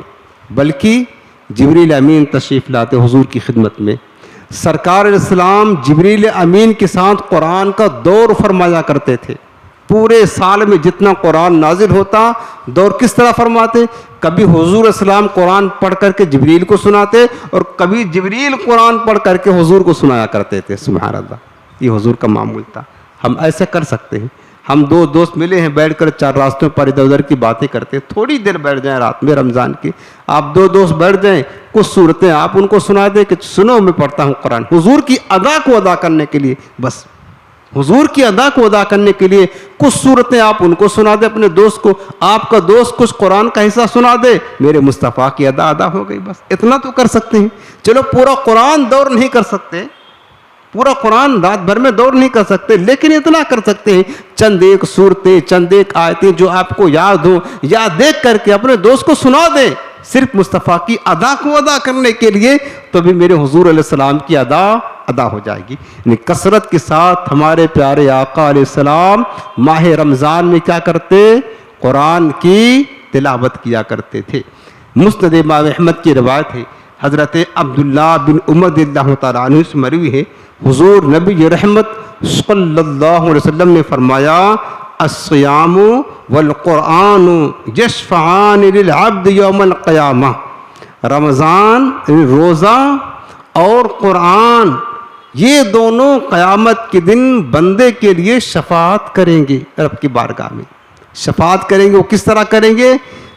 بلکہ جبریل امین تشریف لاتے حضور کی خدمت میں۔ سرکار علیہ السلام جبریل امین کے ساتھ قرآن کا دور فرمایا کرتے تھے۔ پورے سال میں جتنا قرآن نازل ہوتا، دور کس طرح فرماتے؟ کبھی حضور علیہ السلام قرآن پڑھ کر کے جبریل کو سناتے، اور کبھی جبریل قرآن پڑھ کر کے حضور کو سنایا کرتے تھے۔ سبحان اللہ، یہ حضور کا معمول تھا۔ ہم ایسے کر سکتے ہیں، ہم دو دوست ملے ہیں، بیٹھ کر چار راستوں پر ادھر ادھر کی باتیں کرتے ہیں، تھوڑی دیر بیٹھ جائیں رات میں رمضان کی، آپ دو دوست بیٹھ جائیں، کچھ صورتیں آپ ان کو سنا دیں کہ سنو میں پڑھتا ہوں قرآن، حضور کی ادا کو ادا کرنے کے لیے، بس حضور کی ادا کو ادا کرنے کے لیے کچھ صورتیں آپ ان کو سنا دیں اپنے دوست کو، آپ کا دوست کچھ قرآن کا حصہ سنا دے، میرے مصطفیٰ کی ادا ہو گئی، بس اتنا تو کر سکتے ہیں۔ چلو پورا قرآن دور نہیں کر سکتے، پورا قرآن رات بھر میں دور نہیں کر سکتے، لیکن اتنا کر سکتے ہیں، چند ایک صورتیں، چند ایک آیتیں جو آپ کو یاد ہوں، یا دیکھ کر کے اپنے دوست کو سنا دیں، صرف مصطفیٰ کی ادا کو ادا کرنے کے لیے، تو بھی میرے حضور علیہ السلام کی ادا ہو جائے گی۔ یعنی کثرت کے ساتھ ہمارے پیارے آقا علیہ السلام ماہ رمضان میں کیا کرتے؟ قرآن کی تلاوت کیا کرتے تھے۔ مسند امام احمد کی روایت ہے، حضرت عبداللہ بن عمر رضی اللہ تعالیٰ عنہ سے مروی ہے، حضور نبی رحمت صلی اللہ علیہ وسلم نے فرمایا، الصیام والقرآن یشفعان للعبد یوم القیامہ، رمضان روزہ اور قرآن یہ دونوں قیامت کے دن بندے کے لیے شفاعت کریں گے، رب کی بارگاہ میں شفاعت کریں گے۔ وہ کس طرح کریں گے؟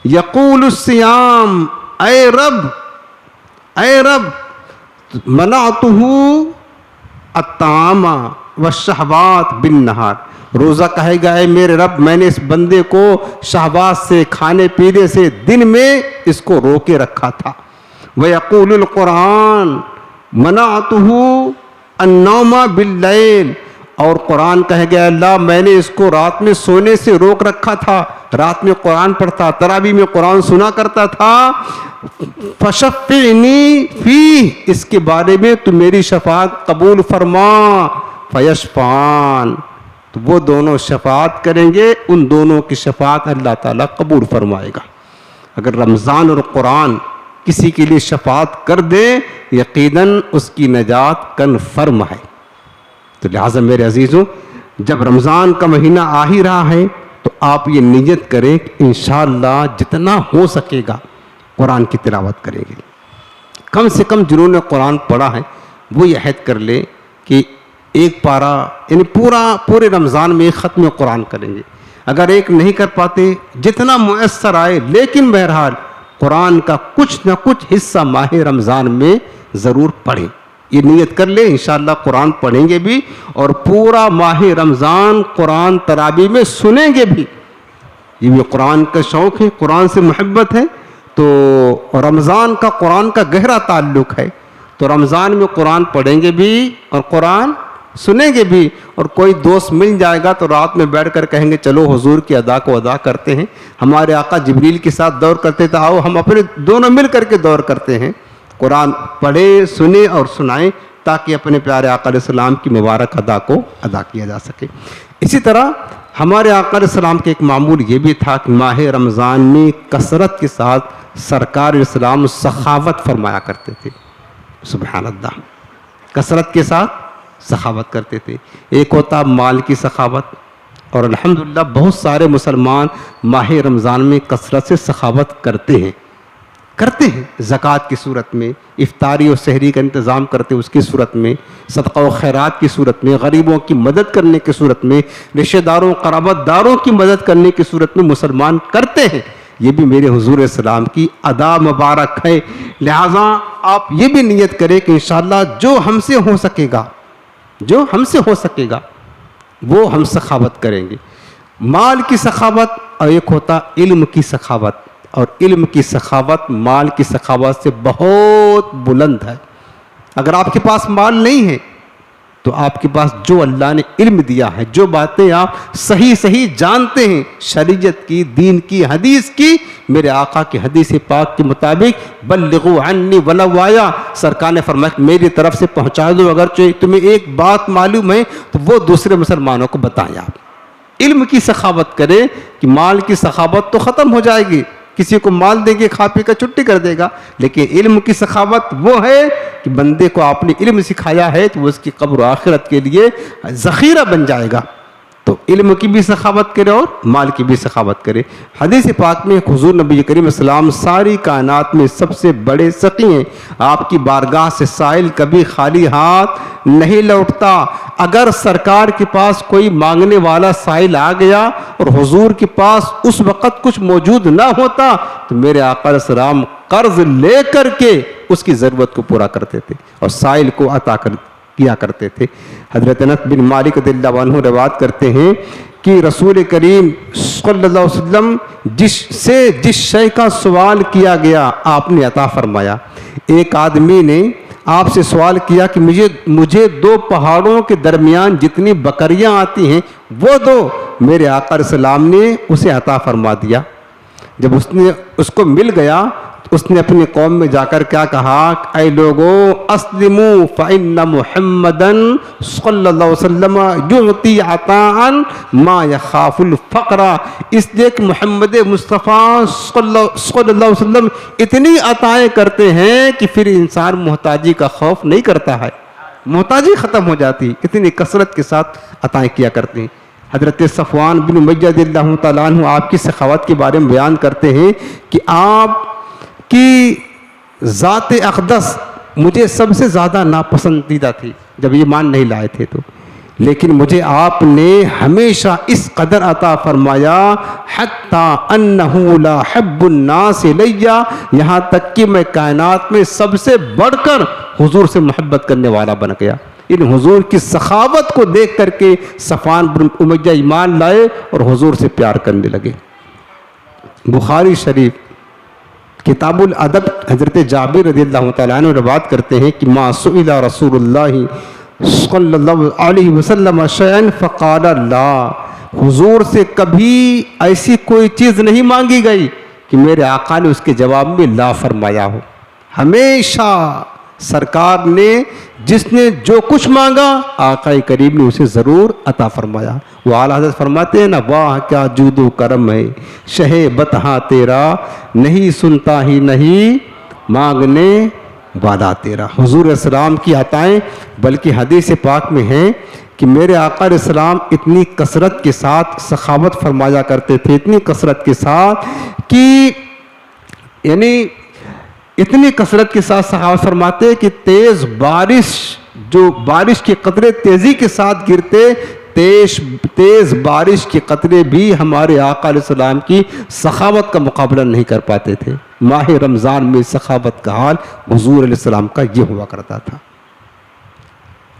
یقول الصیام، اے رب منعتہ الطعام والشہوات بالنہار، روزہ کہے گا اے میرے رب میں نے اس بندے کو شہوات سے، کھانے پینے سے دن میں اس کو روکے رکھا تھا۔ وَيَقُولُ الْقُرْآنُ مَنَعْتُهُ النَّوْمَ بِاللَّيْلِ، اور قرآن کہے گا اللہ میں نے اس کو رات میں سونے سے روک رکھا تھا، رات میں قرآن پڑھتا، تراویح میں قرآن سنا کرتا تھا، فَشَفِّعْنِي فِيهِ، اس کے بارے میں تو میری شفاعت قبول فرما، فَيَشْفَعَانِ، تو وہ دونوں شفاعت کریں گے، ان دونوں کی شفاعت اللہ تعالیٰ قبول فرمائے گا۔ اگر رمضان اور قرآن کسی کے لیے شفاعت کر دے، یقیناً اس کی نجات کنفرم ہے۔ تو لہٰذا میرے عزیزوں، جب رمضان کا مہینہ آ ہی رہا ہے تو آپ یہ نیت کریں کہ انشاءاللہ جتنا ہو سکے گا قرآن کی تلاوت کریں گے. کم سے کم جنہوں نے قرآن پڑھا ہے وہ یہ عہد کر لیں کہ ایک پارہ یعنی پورے رمضان میں ایک ختم قرآن کریں گے. اگر ایک نہیں کر پاتے جتنا میسر آئے، لیکن بہرحال قرآن کا کچھ نہ کچھ حصہ ماہ رمضان میں ضرور پڑھیں. یہ نیت کر لیں انشاءاللہ قرآن پڑھیں گے بھی اور پورا ماہ رمضان قرآن تراویح میں سنیں گے بھی. یہ بھی قرآن کا شوق ہے، قرآن سے محبت ہے، تو رمضان کا قرآن کا گہرا تعلق ہے. تو رمضان میں قرآن پڑھیں گے بھی اور قرآن سنیں گے بھی. اور کوئی دوست مل جائے گا تو رات میں بیٹھ کر کہیں گے چلو حضور کی ادا کو ادا کرتے ہیں. ہمارے آقا جبریل کے ساتھ دور کرتے تھے، آؤ ہم اپنے دونوں مل کر کے دور کرتے ہیں. قرآن پڑھیں، سنیں اور سنائیں تاکہ اپنے پیارے آقا علیہ السلام کی مبارک ادا کو ادا کیا جا سکے. اسی طرح ہمارے آقا علیہ السلام کے ایک معمول یہ بھی تھا کہ ماہ رمضان میں کثرت کے ساتھ سرکار علیہ السلام سخاوت فرمایا کرتے تھے. سبحان اللہ، کثرت کے ساتھ سخاوت کرتے تھے. ایک ہوتا مال کی سخاوت، اور الحمدللہ بہت سارے مسلمان ماہ رمضان میں کثرت سے سخاوت کرتے ہیں. زکوٰۃ کی صورت میں، افطاری اور سحری کا انتظام کرتے اس کی صورت میں، صدقہ و خیرات کی صورت میں، غریبوں کی مدد کرنے کی صورت میں، رشتہ داروں قرابت داروں کی مدد کرنے کی صورت میں مسلمان کرتے ہیں. یہ بھی میرے حضور السلام کی ادا مبارک ہے. لہٰذا آپ یہ بھی نیت کریں کہ انشاءاللہ جو ہم سے ہو سکے گا وہ ہم سخاوت کریں گے. مال کی سخاوت، اور ایک ہوتا علم کی سخاوت، اور علم کی سخاوت مال کی سخاوت سے بہت بلند ہے. اگر آپ کے پاس مال نہیں ہے تو آپ کے پاس جو اللہ نے علم دیا ہے، جو باتیں آپ صحیح جانتے ہیں شریعت کی، دین کی، حدیث کی، میرے آقا کی حدیث پاک کے مطابق بلغوا عنی ولو آیا، سرکار نے فرمایا کہ میری طرف سے پہنچا دو، اگر تمہیں ایک بات معلوم ہے تو وہ دوسرے مسلمانوں کو بتائیں. آپ علم کی سخاوت کریں کہ مال کی سخاوت تو ختم ہو جائے گی، کسی کو مال دے کے کھا پی کر چھٹی کر دے گا، لیکن علم کی سخاوت وہ ہے کہ بندے کو آپ نے علم سکھایا ہے تو وہ اس کی قبر و آخرت کے لیے ذخیرہ بن جائے گا. تو علم کی بھی سخاوت کرے اور مال کی بھی سخاوت کرے. حدیث پاک میں حضور نبی کریم السلام ساری کائنات میں سب سے بڑے سخی ہیں. آپ کی بارگاہ سے سائل کبھی خالی ہاتھ نہیں لوٹتا. اگر سرکار کے پاس کوئی مانگنے والا سائل آ گیا اور حضور کے پاس اس وقت کچھ موجود نہ ہوتا تو میرے آقا علیہ السلام قرض لے کر کے اس کی ضرورت کو پورا کرتے تھے اور سائل کو عطا کیا کرتے تھے. حضرت انس بن مالک رضی اللہ عنہ روایت کرتے ہیں کہ رسول کریم صلی اللہ علیہ وسلم جس شے کا سوال کیا گیا آپ نے عطا فرمایا. ایک آدمی نے آپ سے سوال کیا کہ مجھے 2 پہاڑوں کے درمیان جتنی بکریاں آتی ہیں وہ دو. میرے آقا علیہ السلام نے اسے عطا فرما دیا. جب اس کو مل گیا تو اس نے اپنی قوم میں جا کر کیا کہا، اے لوگو اسلموا فإن محمدًا صلی اللہ علیہ وسلم یعطی عطاء ما یخاف الفقر. اس لیے کہ محمد مصطفیٰ صلی اللہ علیہ وسلم اتنی عطائیں کرتے ہیں کہ پھر انسان محتاجی کا خوف نہیں کرتا ہے، محتاجی ختم ہو جاتی. اتنی کثرت کے ساتھ عطائیں کیا کرتے ہیں. حضرت صفوان بن امیہ رضی اللہ تعالیٰ عنہ آپ کی سخاوت کے بارے میں بیان کرتے ہیں کہ آپ کی ذات اقدس مجھے سب سے زیادہ ناپسندیدہ تھی جب ایمان نہیں لائے تھے تو، لیکن مجھے آپ نے ہمیشہ اس قدر عطا فرمایا حتی انہ لا حب الناس الیہ، یہاں تک کہ میں کائنات میں سب سے بڑھ کر حضور سے محبت کرنے والا بن گیا. ان حضور کی سخاوت کو دیکھ کر کے صفوان بن امیہ ایمان لائے اور حضور سے پیار کرنے لگے. بخاری شریف کتاب الادب حضرت جابر رضی اللہ تعالیٰ عنہ روایت کرتے ہیں کہ ما سئل رسول اللہ صلی اللہ علیہ وسلم شیئا فقال لا، حضور سے کبھی ایسی کوئی چیز نہیں مانگی گئی کہ میرے آقا نے اس کے جواب میں لا فرمایا ہو. ہمیشہ سرکار نے جس نے جو کچھ مانگا آقا کریم نے اسے ضرور عطا فرمایا. وہ اعلیٰ حضرت فرماتے ہیں نا، واہ کیا جود و کرم ہے شہ بتہاں تیرا، نہیں سنتا ہی نہیں مانگنے والا تیرا۔ حضور السلام کی عطائیں بلکہ حدیث پاک میں ہیں کہ میرے آقا علیہ السلام اتنی کثرت کے ساتھ سخاوت فرمایا کرتے تھے، اتنی کثرت کے ساتھ کہ یعنی اتنی کثرت کے ساتھ سخاوت فرماتے کہ تیز بارش، جو بارش کے قطرے تیزی کے ساتھ گرتے، تیز بارش کے قطرے بھی ہمارے آقا علیہ السلام کی سخاوت کا مقابلہ نہیں کر پاتے تھے۔ ماہ رمضان میں سخاوت کا حال حضور علیہ السلام کا یہ ہوا کرتا تھا،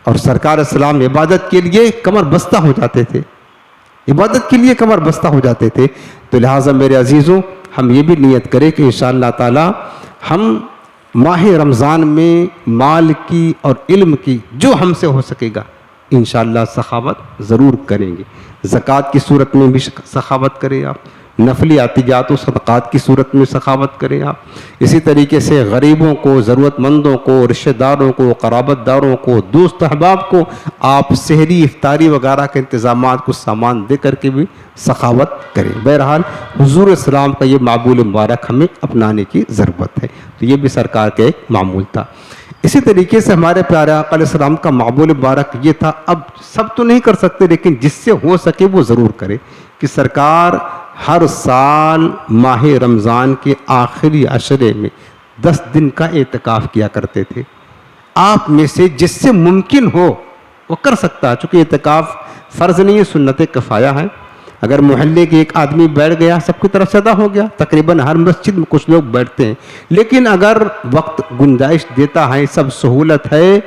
اور سرکار السلام عبادت کے لیے کمر بستہ ہو جاتے تھے، عبادت کے لیے کمر بستہ ہو جاتے تھے۔ تو لہٰذا میرے عزیزوں، ہم یہ بھی نیت کریں کہ انشاءاللہ تعالی ہم ماہ رمضان میں مال کی اور علم کی جو ہم سے ہو سکے گا انشاءاللہ سخاوت ضرور کریں گے۔ زکوٰۃ کی صورت میں بھی سخاوت کریں آپ، نفلی عطیات و صدقات کی صورت میں سخاوت کریں آپ، اسی طریقے سے غریبوں کو، ضرورت مندوں کو، رشتہ داروں کو، قرابت داروں کو، دوست احباب کو آپ سحری افطاری وغیرہ کے انتظامات کو سامان دے کر کے بھی سخاوت کریں۔ بہرحال حضور السلام کا یہ معمول مبارک ہمیں اپنانے کی ضرورت ہے، تو یہ بھی سرکار کا ایک معمول تھا۔ اسی طریقے سے ہمارے پیارے آقا علیہ السلام کا معمول مبارک یہ تھا، اب سب تو نہیں کر سکتے لیکن جس سے ہو سکے وہ ضرور کرے، کہ سرکار ہر سال ماہ رمضان کے آخری عشرے میں 10 دن کا اعتکاف کیا کرتے تھے۔ آپ میں سے جس سے ممکن ہو وہ کر سکتا ہے، چونکہ اعتکاف فرض نہیں ہے، سنت کفایہ ہے۔ اگر محلے کے ایک آدمی بیٹھ گیا سب کی طرف سے ادا ہو گیا، تقریباً ہر مسجد میں کچھ لوگ بیٹھتے ہیں، لیکن اگر وقت گنجائش دیتا ہے، سب سہولت ہے،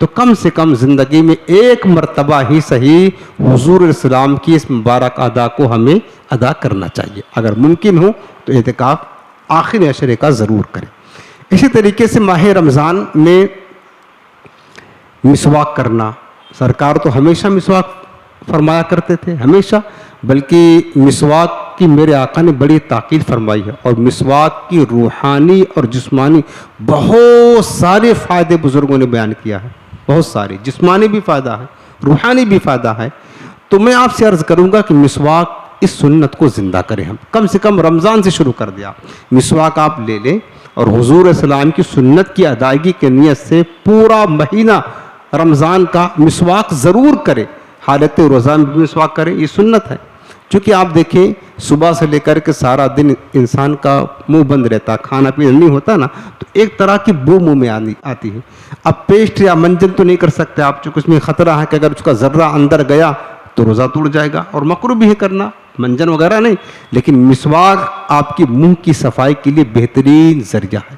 تو کم سے کم زندگی میں ایک مرتبہ ہی صحیح حضور السلام کی اس مبارک ادا کو ہمیں ادا کرنا چاہیے۔ اگر ممکن ہو تو اعتکاف آخری عشرے کا ضرور کریں۔ اسی طریقے سے ماہ رمضان میں مسواک کرنا، سرکار تو ہمیشہ مسواک فرمایا کرتے تھے، ہمیشہ، بلکہ مسواک کی میرے آقا نے بڑی تاکید فرمائی ہے، اور مسواک کی روحانی اور جسمانی بہت سارے فائدے بزرگوں نے بیان کیا ہے، بہت سارے، جسمانی بھی فائدہ ہے، روحانی بھی فائدہ ہے۔ تو میں آپ سے عرض کروں گا کہ مسواک اس سنت کو زندہ کریں، ہم کم سے کم رمضان سے شروع کر دیا، مسواک آپ لے لیں اور حضور السلام کی سنت کی ادائیگی کے نیت سے پورا مہینہ رمضان کا مسواک ضرور کریں، حالت روزہ میں بھی مسواک کریں، یہ سنت ہے۔ چونکہ آپ دیکھیں صبح سے لے کر کے سارا دن انسان کا منہ بند رہتا، کھانا پینا نہیں ہوتا نا، تو ایک طرح کی بو منہ میں آتی ہے۔ اب پیسٹ یا منجن تو نہیں کر سکتے آپ، چونکہ اس میں خطرہ ہے کہ اگر اس کا ذرہ اندر گیا تو روزہ ٹوٹ جائے گا، اور مکروہ بھی ہے کرنا، منجن وغیرہ نہیں، لیکن مسواک آپ کی منہ کی صفائی کے لیے بہترین ذریعہ ہے،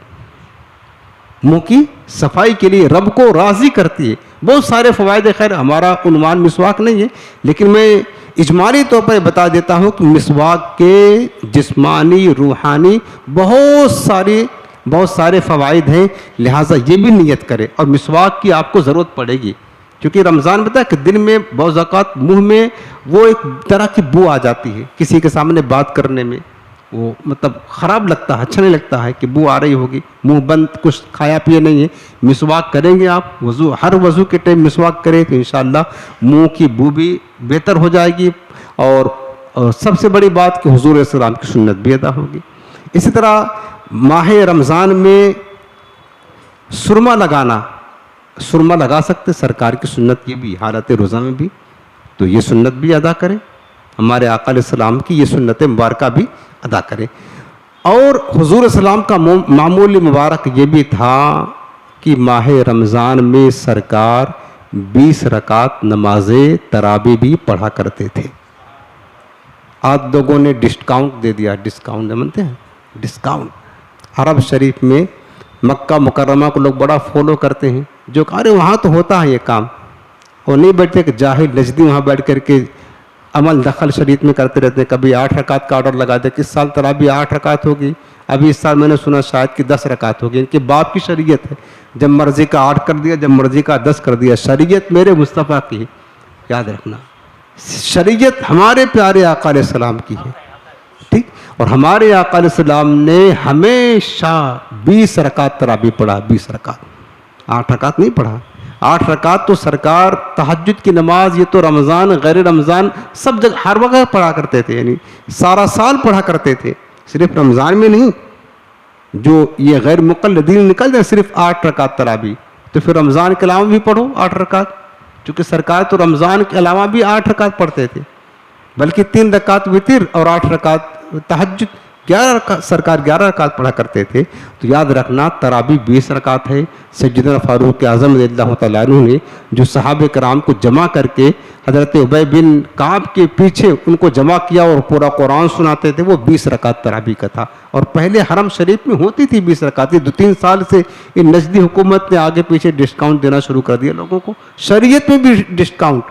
منہ کی صفائی کے لیے رب کو راضی کرتی ہے، بہت سارے فوائد۔ خیر ہمارا عنوان مسواک نہیں ہے، لیکن میں اجمالی طور پر بتا دیتا ہوں کہ مسواک کے جسمانی روحانی بہت سارے فوائد ہیں، لہٰذا یہ بھی نیت کرے، اور مسواک کی آپ کو ضرورت پڑے گی، کیونکہ رمضان بتا ہے کہ دن میں بعض اوقات منہ میں وہ ایک طرح کی بو آ جاتی ہے، کسی کے سامنے بات کرنے میں وہ مطلب خراب لگتا ہے، اچھا نہیں لگتا ہے کہ بو آ رہی ہوگی، منہ بند، کچھ کھایا پیا نہیں ہے۔ مسواک کریں گے آپ، ہر وضو کے ٹائم مسواک کریں تو انشاءاللہ منہ کی بو بھی بہتر ہو جائے گی، اور سب سے بڑی بات کہ حضور علیہ السلام کی سنت بھی ادا ہوگی۔ اسی طرح ماہ رمضان میں سرما لگانا، سرما لگا سکتے، سرکار کی سنت یہ بھی، حالت روزہ میں بھی، تو یہ سنت بھی ادا کریں، ہمارے آقا علیہ السلام کی یہ سنت مبارکہ بھی ادا کریں۔ اور حضور السلام کا معمول مبارک یہ بھی تھا کہ ماہ رمضان میں سرکار 20 رکعت نماز تراویح بھی پڑھا کرتے تھے۔ آج لوگوں نے ڈسکاؤنٹ دے دیا، ڈسکاؤنٹ جانتے ہیں، ڈسکاؤنٹ عرب شریف میں مکہ مکرمہ کو لوگ بڑا فالو کرتے ہیں، جو کہ ارے وہاں تو ہوتا ہے یہ کام، اور نہیں بیٹھتے کہ جاہل نجدی وہاں بیٹھ کر کے عمل دخل شریعت میں کرتے رہتے ہیں۔ کبھی 8 رکعت کا آرڈر لگا دے، کس سال تراویح 8 رکعت ہوگی، ابھی اس سال میں نے سنا شاید کہ 10 رکعت ہوگی۔ ان کے باپ کی شریعت ہے، جب مرضی کا 8 کر دیا، جب مرضی کا 10 کر دیا، شریعت میرے مصطفیٰ کی ہے، یاد رکھنا، شریعت ہمارے پیارے آقا علیہ السلام کی ہے، ٹھیک۔ اور ہمارے آقا علیہ السلام نے ہمیشہ 20 رکعت تراویح پڑھا، 20 رکعت، 8 رکعت نہیں پڑھا۔ 8 رکعت تو سرکار تہجد کی نماز، یہ تو رمضان غیر رمضان سب جگہ ہر وقت پڑھا کرتے تھے، یعنی سارا سال پڑھا کرتے تھے، صرف رمضان میں نہیں۔ جو یہ غیر مقلدین نکل جائے صرف 8 رکعت تراویح، تو پھر رمضان کے علاوہ بھی پڑھو 8 رکعت، چونکہ سرکار تو رمضان کے علاوہ بھی 8 رکعت پڑھتے تھے، بلکہ 3 رکعت وتر اور 8 رکعت تہجد، 11 رکعت سرکار 11 رکعت پڑھا کرتے تھے۔ تو یاد رکھنا تراویح 20 رکعت ہے۔ سیدنا فاروق اعظم رضی اللہ تعالیٰ عنہ نے جو صحابہ کرام کو جمع کر کے حضرت ابی بن کعب کے پیچھے ان کو جمع کیا اور پورا قرآن سناتے تھے، وہ 20 رکعت تراویح کا تھا۔ اور پہلے حرم شریف میں ہوتی تھی 20 رکعت، 2-3 سال سے ان نجدی حکومت نے آگے پیچھے ڈسکاؤنٹ دینا شروع کر دیا لوگوں کو، شریعت میں بھی ڈسکاؤنٹ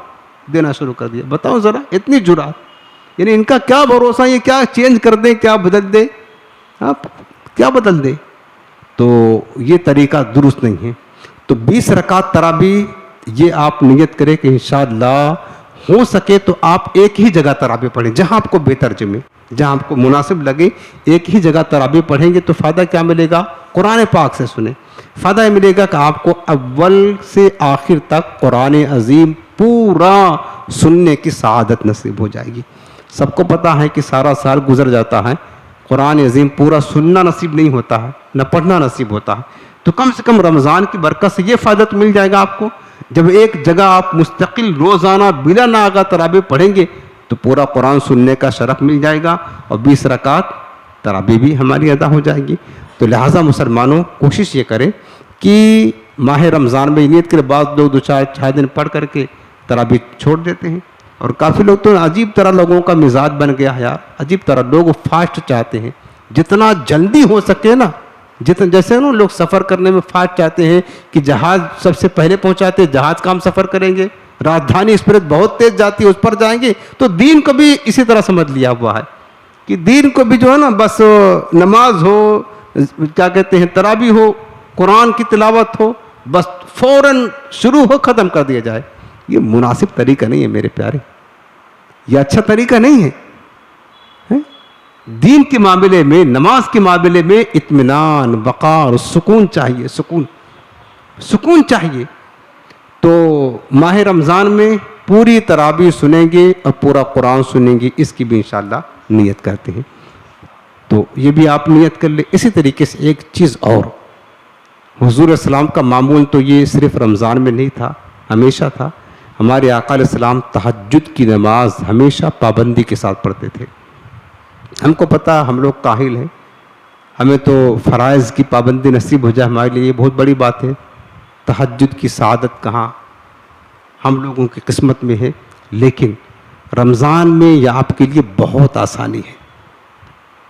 دینا شروع کر دیا۔ بتاؤ ذرا اتنی جرات، یعنی ان کا کیا بھروسہ، یہ کیا چینج کر دیں، کیا بدل دے، کیا بدل دے؟ تو یہ طریقہ درست نہیں ہے۔ تو 20 رکعت تراویح یہ آپ نیت کریں کہ انشاءاللہ ہو سکے تو آپ ایک ہی جگہ تراویح پڑھیں، جہاں آپ کو بہتر جمے، جہاں آپ کو مناسب لگے ایک ہی جگہ تراویح پڑھیں گے تو فائدہ کیا ملے گا؟ قرآن پاک سے سنیں۔ فائدہ یہ ملے گا کہ آپ کو اول سے آخر تک قرآن عظیم پورا سننے کی سعادت نصیب ہو جائے گی۔ سب کو پتہ ہے کہ سارا سال گزر جاتا ہے، قرآن عظیم پورا سننا نصیب نہیں ہوتا ہے، نہ پڑھنا نصیب ہوتا ہے۔ تو کم سے کم رمضان کی برکت سے یہ فائدہ تو مل جائے گا آپ کو، جب ایک جگہ آپ مستقل روزانہ بلا ناغہ تراویح پڑھیں گے تو پورا قرآن سننے کا شرف مل جائے گا، اور 20 رکعت تراویح بھی ہماری ادا ہو جائے گی۔ تو لہٰذا مسلمانوں کوشش یہ کریں کہ ماہ رمضان میں نیت کے بعد 2-4 دن پڑھ کر کے تراویح چھوڑ دیتے ہیں۔ اور کافی لوگ تو عجیب طرح لوگوں کا مزاج بن گیا ہے یار، عجیب طرح لوگ فاسٹ چاہتے ہیں، جتنا جلدی ہو سکے نا، جیسے نا لوگ سفر کرنے میں فاسٹ چاہتے ہیں کہ جہاز سب سے پہلے پہنچاتے، جہاز کا ہم سفر کریں گے، راجدھانی ایکسپریس بہت تیز جاتی ہے اس پر جائیں گے، تو دین کو بھی اسی طرح سمجھ لیا ہوا ہے کہ دین کو بھی جو ہے نا بس نماز ہو، کیا کہتے ہیں تراویح ہو، قرآن کی تلاوت ہو، بس فوراً شروع ہو ختم کر دیا جائے۔ یہ مناسب طریقہ نہیں ہے میرے پیارے، یہ اچھا طریقہ نہیں ہے۔ دین کے معاملے میں، نماز کے معاملے میں اطمینان، وقار، سکون چاہیے، سکون چاہیے۔ تو ماہ رمضان میں پوری تراویح سنیں گے اور پورا قرآن سنیں گے، اس کی بھی انشاءاللہ نیت کرتے ہیں۔ تو یہ بھی آپ نیت کر لیں۔ اسی طریقے سے ایک چیز اور، حضور السلام کا معمول تو یہ صرف رمضان میں نہیں تھا، ہمیشہ تھا۔ ہمارے آقا علیہ السلام تہجد کی نماز ہمیشہ پابندی کے ساتھ پڑھتے تھے۔ ہم کو پتہ، ہم لوگ کاہل ہیں، ہمیں تو فرائض کی پابندی نصیب ہو جائے ہمارے لیے یہ بہت بڑی بات ہے۔ تہجد کی سعادت کہاں ہم لوگوں کی قسمت میں ہے، لیکن رمضان میں یہ آپ کے لیے بہت آسانی ہے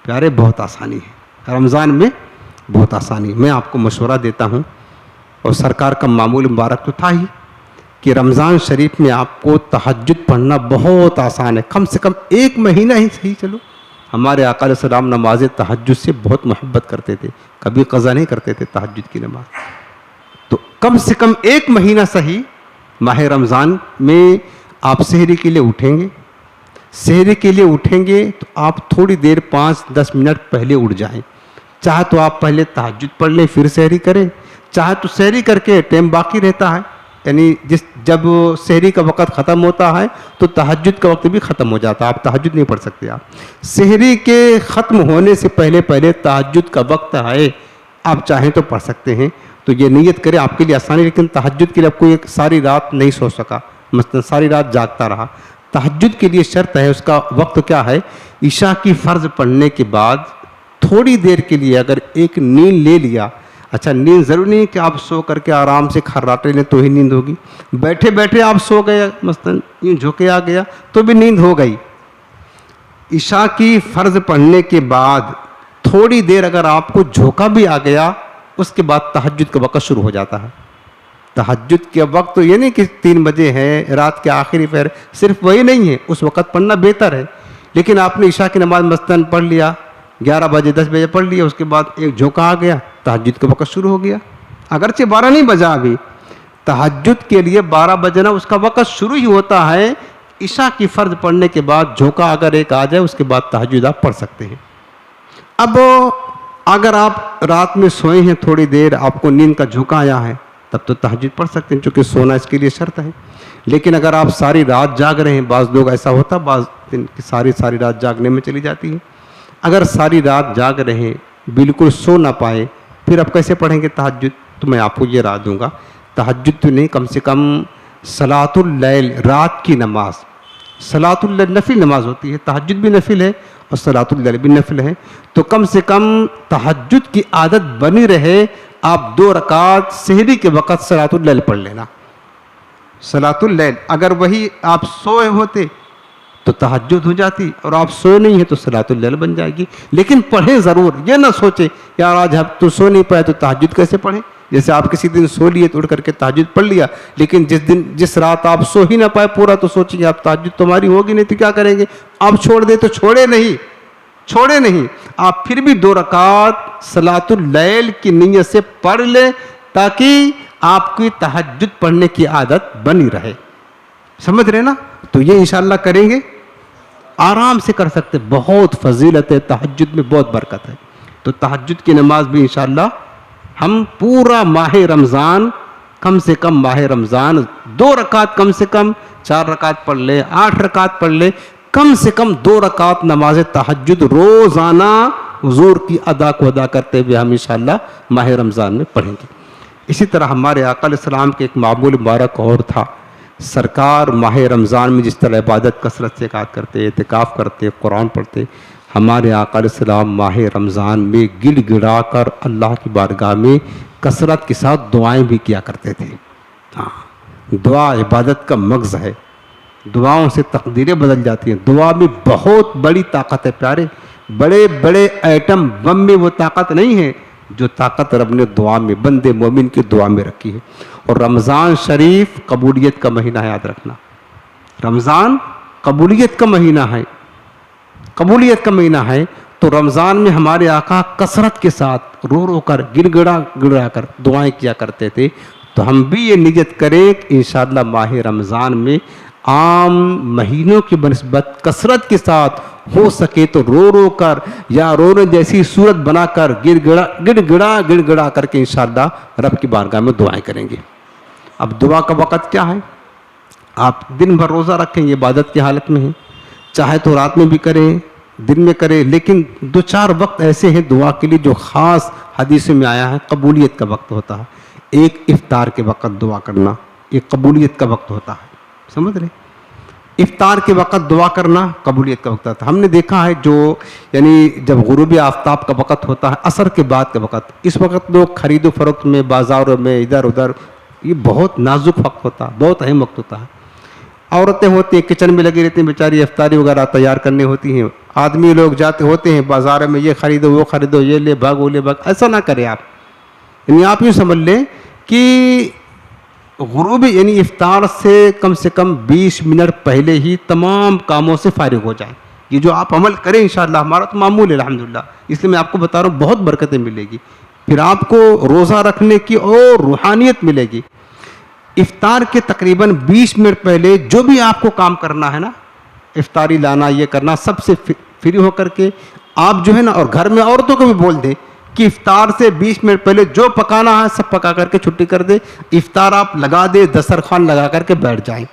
پیارے، بہت آسانی ہے رمضان میں، بہت آسانی۔ میں آپ کو مشورہ دیتا ہوں، اور سرکار کا معمول مبارک تو تھا ہی کہ رمضان شریف میں آپ کو تہجد پڑھنا بہت آسان ہے، کم سے کم 1 مہینہ ہی صحیح چلو۔ ہمارے آقا علیہ السلام نماز تہجد سے بہت محبت کرتے تھے، کبھی قضا نہیں کرتے تھے تہجد کی نماز۔ تو کم سے کم 1 مہینہ صحیح ماہ رمضان میں آپ سحری کے لیے اٹھیں گے، سحری کے لیے اٹھیں گے تو آپ تھوڑی دیر 5-10 منٹ پہلے اٹھ جائیں، چاہے تو آپ پہلے تہجد پڑھ لیں پھر سحری کریں، چاہے تو سحری کر کے ٹائم باقی رہتا ہے، یعنی جب سحری کا وقت ختم ہوتا ہے تو تہجد کا وقت بھی ختم ہو جاتا ہے، آپ تہجد نہیں پڑھ سکتے۔ آپ سحری کے ختم ہونے سے پہلے تہجد کا وقت ہے، آپ چاہیں تو پڑھ سکتے ہیں۔ تو یہ نیت کریں، آپ کے لیے آسانی۔ لیکن تہجد کے لیے اب کوئی ساری رات نہیں سو سکا، مثلا ساری رات جاگتا رہا، تہجد کے لیے شرط ہے، اس کا وقت کیا ہے؟ عشاء کی فرض پڑھنے کے بعد تھوڑی دیر کے لیے اگر ایک نیند لے لیا، اچھا نیند ضروری نہیں کہ آپ سو کر کے آرام سے کھراٹے لیں تو ہی نیند ہوگی، بیٹھے بیٹھے آپ سو گئے، مثلا یوں جھکے آ گیا تو بھی نیند ہو گئی۔ عشاء کی فرض پڑھنے کے بعد تھوڑی دیر اگر آپ کو جھوکا بھی آ گیا، اس کے بعد تہجد کا وقت شروع ہو جاتا ہے۔ تہجد کے وقت تو یہ نہیں کہ 3 بجے ہے، رات کے آخری پہر، صرف وہی نہیں ہے، اس وقت پڑھنا بہتر ہے۔ لیکن آپ نے عشاء کی نماز مثلاً پڑھ لیا 11 بجے 10 بجے پڑھ لیا، اس کے بعد ایک جھوکا آ گیا، تہجد کا وقت شروع ہو گیا، اگرچہ 12 نہیں بجا ابھی، تہجد کے لیے 12 بجنا اس کا وقت شروع ہی ہوتا ہے۔ عشاء کی فرض پڑھنے کے بعد جھوکا اگر ایک آ جائے، اس کے بعد تہجد آپ پڑھ سکتے ہیں۔ اب اگر آپ رات میں سوئے ہیں تھوڑی دیر، آپ کو نیند کا جھوکا آیا ہے، تب تو تہجد پڑھ سکتے ہیں، چونکہ سونا اس کے لیے شرط ہے۔ لیکن اگر آپ ساری رات جاگ رہے ہیں، بعض لوگ ایسا ہوتا، بعض دن کی ساری رات جاگنے میں چلی جاتی ہے، اگر ساری رات جاگ رہے ہیں بالکل سو نہ پائے، پھر اب کیسے پڑھیں گے تہجد؟ تو میں آپ کو یہ رائے دوں گا، تہجد تو نہیں، کم سے کم صلاۃ اللیل، رات کی نماز، صلاۃ اللیل نفل نماز ہوتی ہے، تہجد بھی نفل ہے اور صلاۃ اللیل بھی نفل ہے، تو کم سے کم تہجد کی عادت بنی رہے، آپ 2 رکعت سحری کے وقت صلاۃ اللیل پڑھ لینا، صلاۃ اللیل۔ اگر وہی آپ سوئے ہوتے تو تہجد ہو جاتی، اور آپ سوئے نہیں ہیں تو صلاۃ اللیل بن جائے گی، لیکن پڑھیں ضرور، یہ نہ سوچیں یار آج ہم تو سو نہیں پائے تو تہجد کیسے پڑھیں، جیسے آپ کسی دن سو لیے تو اٹھ کر کے تہجد پڑھ لیا، لیکن جس رات آپ سو ہی نہ پائے پورا تو سوچیں گے آپ تہجد تمہاری ہوگی نہیں تو کیا کریں گے، آپ چھوڑ دیں تو چھوڑے نہیں، آپ پھر بھی 2 رکعت صلاۃ اللیل کی نیت سے پڑھ لیں تاکہ آپ کی تہجد پڑھنے کی عادت بنی رہے، سمجھ رہے نا؟ تو یہ انشاءاللہ کریں گے، آرام سے کر سکتے، بہت فضیلت ہے تہجد میں، بہت برکت ہے، تو تہجد کی نماز بھی انشاءاللہ ہم پورا ماہ رمضان، کم سے کم ماہ رمضان 2 رکعت، کم سے کم 4 رکعت پڑھ لے، 8 رکعت پڑھ لے، کم سے کم 2 رکعت نماز تہجد روزانہ حضور کی ادا کو ادا کرتے ہوئے ہم انشاءاللہ ماہ رمضان میں پڑھیں گے۔ اسی طرح ہمارے آقا علیہ السلام کے ایک معمول مبارک اور تھا، سرکار ماہ رمضان میں جس طرح عبادت کثرت سے کرتے، اعتکاف کرتے، قرآن پڑھتے، ہمارے آقا علیہ السلام ماہ رمضان میں گڑ گڑا کر اللہ کی بارگاہ میں کثرت کے ساتھ دعائیں بھی کیا کرتے تھے۔ ہاں، دعا عبادت کا مغز ہے، دعاؤں سے تقدیریں بدل جاتی ہیں، دعا میں بہت بڑی طاقت ہے پیارے، بڑے بڑے ایٹم بم میں وہ طاقت نہیں ہے جو طاقت رب نے دعا میں، بندے مومن کی دعا میں رکھی ہے۔ اور رمضان شریف قبولیت کا مہینہ ہے، یاد رکھنا، رمضان قبولیت کا مہینہ ہے، قبولیت کا مہینہ ہے، تو رمضان میں ہمارے آقا کثرت کے ساتھ رو رو کر گڑ گڑا کر دعائیں کیا کرتے تھے، تو ہم بھی یہ نیت کریں کہ انشاءاللہ ماہ رمضان میں عام مہینوں کی بنسبت کثرت کے ساتھ ہو سکے تو رو رو کر یا رونے جیسی صورت بنا کر گڑ گڑا کر کے انشاءاللہ رب کی بارگاہ میں دعائیں کریں گے۔ اب دعا کا وقت کیا ہے؟ آپ دن بھر روزہ رکھیں، یہ عبادت کی حالت میں ہیں، چاہے تو رات میں بھی کریں، دن میں کریں، لیکن 2-4 وقت ایسے ہیں دعا کے لیے جو خاص حدیث میں آیا ہے، قبولیت کا وقت ہوتا ہے۔ ایک افطار کے وقت دعا کرنا، یہ قبولیت کا وقت ہوتا ہے، سمجھ رہے؟ افطار کے وقت دعا کرنا قبولیت کا وقت ہوتا ہے۔ ہم نے دیکھا ہے جو یعنی جب غروب آفتاب کا وقت ہوتا ہے، عصر کے بعد کا وقت، اس وقت لوگ خرید و فروخت میں، بازاروں میں، ادھر ادھر، یہ بہت نازک وقت ہوتا ہے، بہت اہم وقت ہوتا ہے۔ عورتیں ہوتی ہیں کچن میں لگی رہتی ہیں بیچاری، افطاری وغیرہ تیار کرنی ہوتی ہیں، آدمی لوگ جاتے ہوتے ہیں بازار میں، یہ خریدو وہ خریدو، یہ لے بھاگ وہ لے بھاگ، ایسا نہ کریں آپ، یعنی آپ یہ سمجھ لیں کہ غروب یعنی افطار سے کم 20 منٹ پہلے ہی تمام کاموں سے فارغ ہو جائیں۔ یہ جو آپ عمل کریں انشاءاللہ، ہمارا تو معمول ہے الحمدللہ، اس لیے میں آپ کو بتا رہا ہوں بہت برکتیں ملے گی، پھر آپ کو روزہ رکھنے کی اور روحانیت ملے گی۔ افطار کے تقریباً 20 منٹ پہلے جو بھی آپ کو کام کرنا ہے نا، افطاری لانا، یہ کرنا، سب سے فری ہو کر کے آپ جو ہے نا، اور گھر میں عورتوں کو بھی بول دیں کہ افطار سے 20 منٹ پہلے جو پکانا ہے سب پکا کر کے چھٹی کر دے، افطار آپ لگا دے، دسترخوان لگا کر کے بیٹھ جائیں،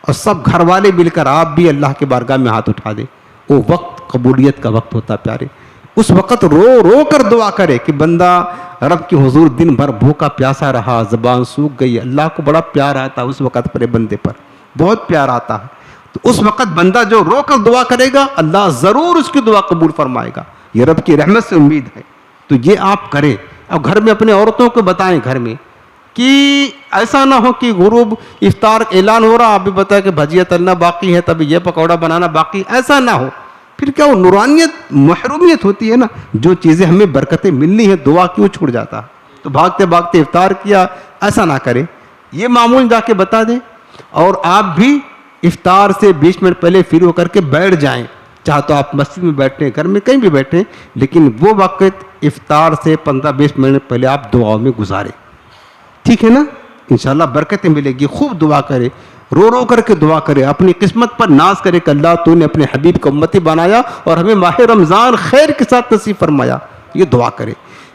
اور سب گھر والے مل کر آپ بھی اللہ کے بارگاہ میں ہاتھ اٹھا دیں۔ وہ وقت قبولیت کا وقت ہوتا ہے پیارے، اس وقت رو رو کر دعا کرے کہ بندہ رب کی حضور دن بھر بھوکا پیاسا رہا، زبان سوکھ گئی، اللہ کو بڑا پیار آتا ہے اس وقت پر، بندے پر بہت پیار آتا ہے، تو اس وقت بندہ جو رو کر دعا کرے گا اللہ ضرور اس کی دعا قبول فرمائے گا، یہ رب کی رحمت سے امید ہے۔ تو یہ آپ کریں، اور گھر میں اپنے عورتوں کو بتائیں گھر میں کہ ایسا نہ ہو کہ غروب افطار اعلان ہو رہا آپ بھی بتائیں کہ بھجیا تلنا باقی ہے، تب یہ پکوڑا بنانا باقی، ایسا نہ ہو، پھر کیا وہ نورانیت محرومیت ہوتی ہے نا، جو چیزیں ہمیں برکتیں ملنی ہیں دعا کی وہ چھوڑ جاتا ہے، تو بھاگتے بھاگتے افطار کیا، ایسا نہ کریں، یہ معمول جا کے بتا دیں، اور آپ بھی افطار سے 20 منٹ پہلے فری ہو کر کے بیٹھ جائیں، چاہے تو آپ مسجد میں بیٹھیں، گھر میں کہیں بھی بیٹھیں، لیکن وہ وقت افطار سے 15-20 منٹ پہلے آپ دعاؤں میں گزاریں، ٹھیک ہے نا؟ انشاءاللہ برکتیں ملے گی۔ خوب دعا کرے، رو رو کر کے دعا کرے، اپنی قسمت پر ناز کرے کہ اللہ تو نے اپنے حبیب کو امتی بنایا اور ہمیں ماہ رمضان خیر کے ساتھ نصیب فرمایا، یہ دعا کرے۔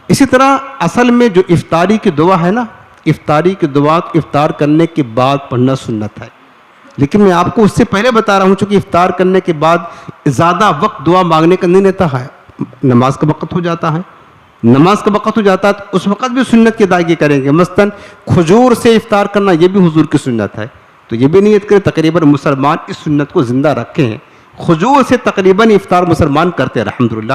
اسی طرح اصل میں جو افطاری کی دعا ہے نا، افطاری کی دعا افطار کرنے کے بعد پڑھنا سنت ہے، لیکن میں آپ کو اس سے پہلے بتا رہا ہوں چونکہ افطار کرنے کے بعد زیادہ وقت دعا مانگنے کا نہیں لیتا ہے، نماز کا وقت ہو جاتا ہے، نماز کا وقت ہو جاتا ہے تو اس وقت بھی سنت کی ادائیگی کریں گے. مثلاً کھجور سے افطار کرنا یہ بھی حضور کی سنت ہے, تو یہ بھی نیت کریں تقریباً مسلمان اس سنت کو زندہ رکھے ہیں. کھجور سے تقریباً افطار مسلمان کرتے ہیں الحمدللہ.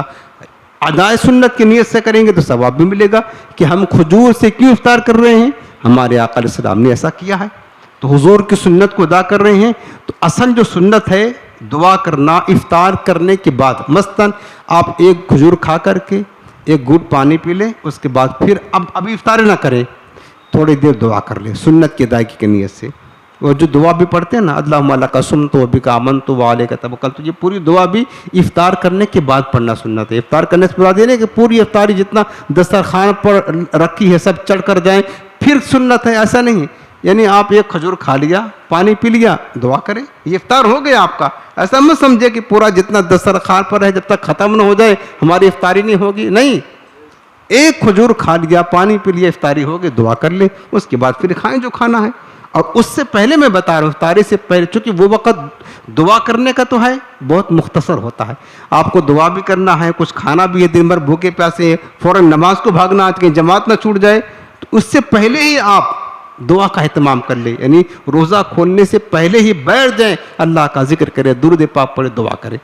ادائے سنت کی نیت سے کریں گے تو ثواب بھی ملے گا کہ ہم کھجور سے کیوں افطار کر رہے ہیں, ہمارے آقا علیہ السلام نے ایسا کیا ہے تو حضور کی سنت کو ادا کر رہے ہیں. تو اصل جو سنت ہے دعا کرنا افطار کرنے کے بعد. مثلاً آپ ایک کھجور کھا کر کے ایک گھونٹ پانی پی لیں, اس کے بعد پھر ابھی افطار نہ کریں, تھوڑی دیر دعا کر لیں سنت کی ادائیگی کی نیت سے. اور جو دعا بھی پڑھتے ہیں نا, اللہم لک صمت و بک آمنت و علیک توکلت, تو یہ پوری دعا بھی افطار کرنے کے بعد پڑھنا سنت ہے. افطار کرنے سے بعد یہ نہیں کہ پوری افطاری جتنا دسترخوان پر رکھی ہے سب چڑھ کر جائیں پھر سنت ہے, ایسا نہیں. یعنی آپ ایک کھجور کھا لیا, پانی پی لیا, دعا کریں, یہ افطار ہو گیا آپ کا. ایسا مت سمجھے کہ پورا جتنا دسترخوان پر ہے جب تک ختم نہ ہو جائے ہماری افطاری نہیں ہوگی. نہیں, ایک کھجور کھا لیا, پانی پی لیا, افطاری ہو گئی, دعا کر لیں, اس کے بعد پھر کھائیں جو کھانا ہے. اور اس سے پہلے میں بتا رہا ہوں افطاری سے پہلے, چونکہ وہ وقت دعا کرنے کا تو ہے بہت مختصر ہوتا ہے. آپ کو دعا بھی کرنا ہے, کچھ کھانا بھی ہے, دن بھر بھوکے پیاسے فوراً نماز کو بھاگنا, آج کہیں جماعت نہ چھوٹ جائے, تو اس سے پہلے ہی آپ دعا کا اہتمام کر لیں. یعنی روزہ کھولنے سے پہلے ہی بیٹھ جائیں, اللہ کا ذکر کریں, درود پاک پڑھے, دعا کریں.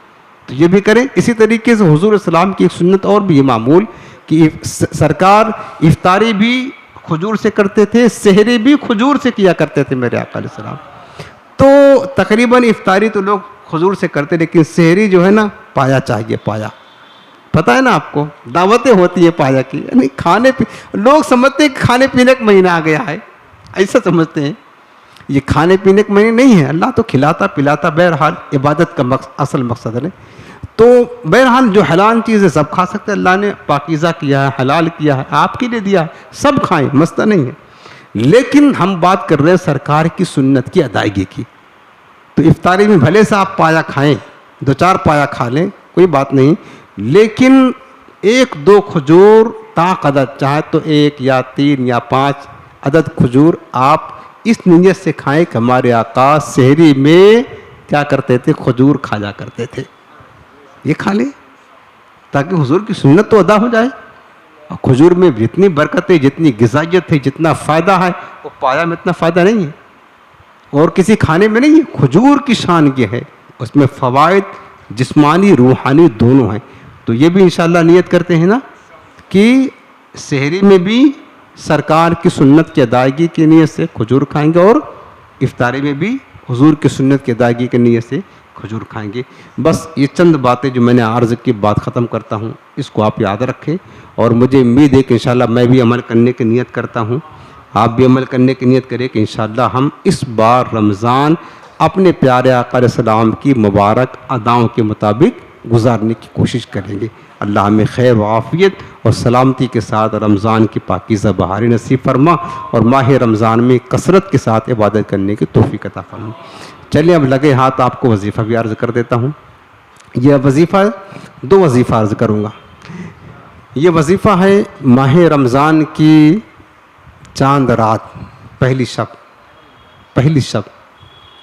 تو یہ بھی کریں. اسی طریقے سے حضور السلام کی ایک سنت اور بھی یہ معمول کہ سرکار افطاری بھی کھجور سے کرتے تھے, سحری بھی کھجور سے کیا کرتے تھے میرے آقا علیہ السلام. تو تقریباً افطاری تو لوگ کھجور سے کرتے, لیکن سحری جو ہے نا پایا چاہیے. پایا پتہ ہے نا آپ کو, دعوتیں ہوتی ہیں پایا کی, یعنی کھانے لوگ سمجھتے ہیں کہ کھانے پینے کا مہینہ آ گیا ہے, ایسا سمجھتے ہیں. یہ کھانے پینے کا مہینہ نہیں ہے, اللہ تو کھلاتا پلاتا, بہرحال عبادت کا اصل مقصد ہے. تو بہرحال جو حلال چیزیں سب کھا سکتے, اللہ نے پاکیزہ کیا ہے, حلال کیا ہے, آپ کے لیے دیا ہے, سب کھائیں, مسئلہ نہیں ہے. لیکن ہم بات کر رہے ہیں سرکار کی سنت کی ادائیگی کی. تو افطاری میں بھلے سے آپ پایا کھائیں, 2-4 پایا کھا لیں, کوئی بات نہیں, لیکن 1-2 کھجور طاق عدد, چاہے تو 1 یا 3 یا 5 عدد کھجور آپ اس نیت سے کھائیں کہ ہمارے آقا سحری میں کیا کرتے تھے, کھجور کھا جا کرتے تھے. یہ کھا لیں تاکہ حضور کی سنت تو ادا ہو جائے. اور کھجور میں جتنی برکتیں, جتنی غذائیت ہے, جتنا فائدہ ہے, وہ پایا میں اتنا فائدہ نہیں ہے, اور کسی کھانے میں نہیں ہے. کھجور کی شان یہ ہے, اس میں فوائد جسمانی روحانی دونوں ہیں. تو یہ بھی انشاءاللہ نیت کرتے ہیں نا کہ سحری میں بھی سرکار کی سنت کی ادائیگی کی نیت سے کھجور کھائیں گے, اور افطاری میں بھی حضور کی سنت کی ادائیگی کی نیت سے کھجور کھائیں گے. بس یہ چند باتیں جو میں نے عرض کی, بات ختم کرتا ہوں, اس کو آپ یاد رکھیں. اور مجھے امید ہے کہ انشاءاللہ میں بھی عمل کرنے کی نیت کرتا ہوں, آپ بھی عمل کرنے کی نیت کریں کہ انشاءاللہ ہم اس بار رمضان اپنے پیارے آقا علیہ السلام کی مبارک اداؤں کے مطابق گزارنے کی کوشش کریں گے. اللہ ہمیں خیر و عافیت اور سلامتی کے ساتھ رمضان کی پاکیزہ بہاری نصیب فرما, اور ماہ رمضان میں کثرت کے ساتھ عبادت کرنے کی توفیق عطا فرما. چلیے اب لگے ہاتھ آپ کو وظیفہ بھی عرض کر دیتا ہوں. یہ وظیفہ 2 وظیفہ عرض کروں گا. یہ وظیفہ ہے ماہ رمضان کی چاند رات پہلی شب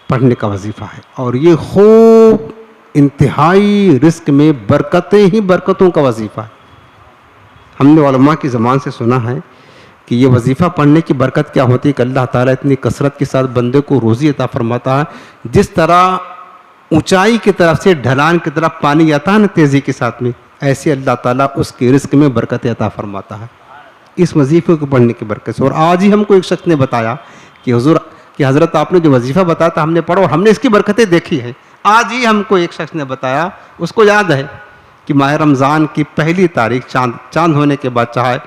پڑھنے کا وظیفہ ہے, اور یہ خوب انتہائی رزق میں برکتیں ہی برکتوں کا وظیفہ ہے. ہم نے علماء کی زبان سے سنا ہے کہ یہ وظیفہ پڑھنے کی برکت کیا ہوتی ہے کہ اللہ تعالیٰ اتنی کثرت کے ساتھ بندے کو روزی عطا فرماتا ہے. جس طرح اونچائی کی طرف سے ڈھلان کی طرف پانی آتا ہے نا تیزی کے ساتھ میں, ایسے اللہ تعالیٰ اس کے رزق میں برکت عطا فرماتا ہے اس وظیفے کو پڑھنے کی برکت سے. اور آج ہی ہم کو ایک شخص نے بتایا کہ حضرت آپ نے جو وظیفہ بتایا تھا ہم نے پڑھا اور ہم نے اس کی برکتیں دیکھی ہیں. آج ہی ہم کو ایک شخص نے بتایا, اس کو یاد ہے کہ ماہ رمضان کی پہلی تاریخ چاند ہونے کے بعد, چاہے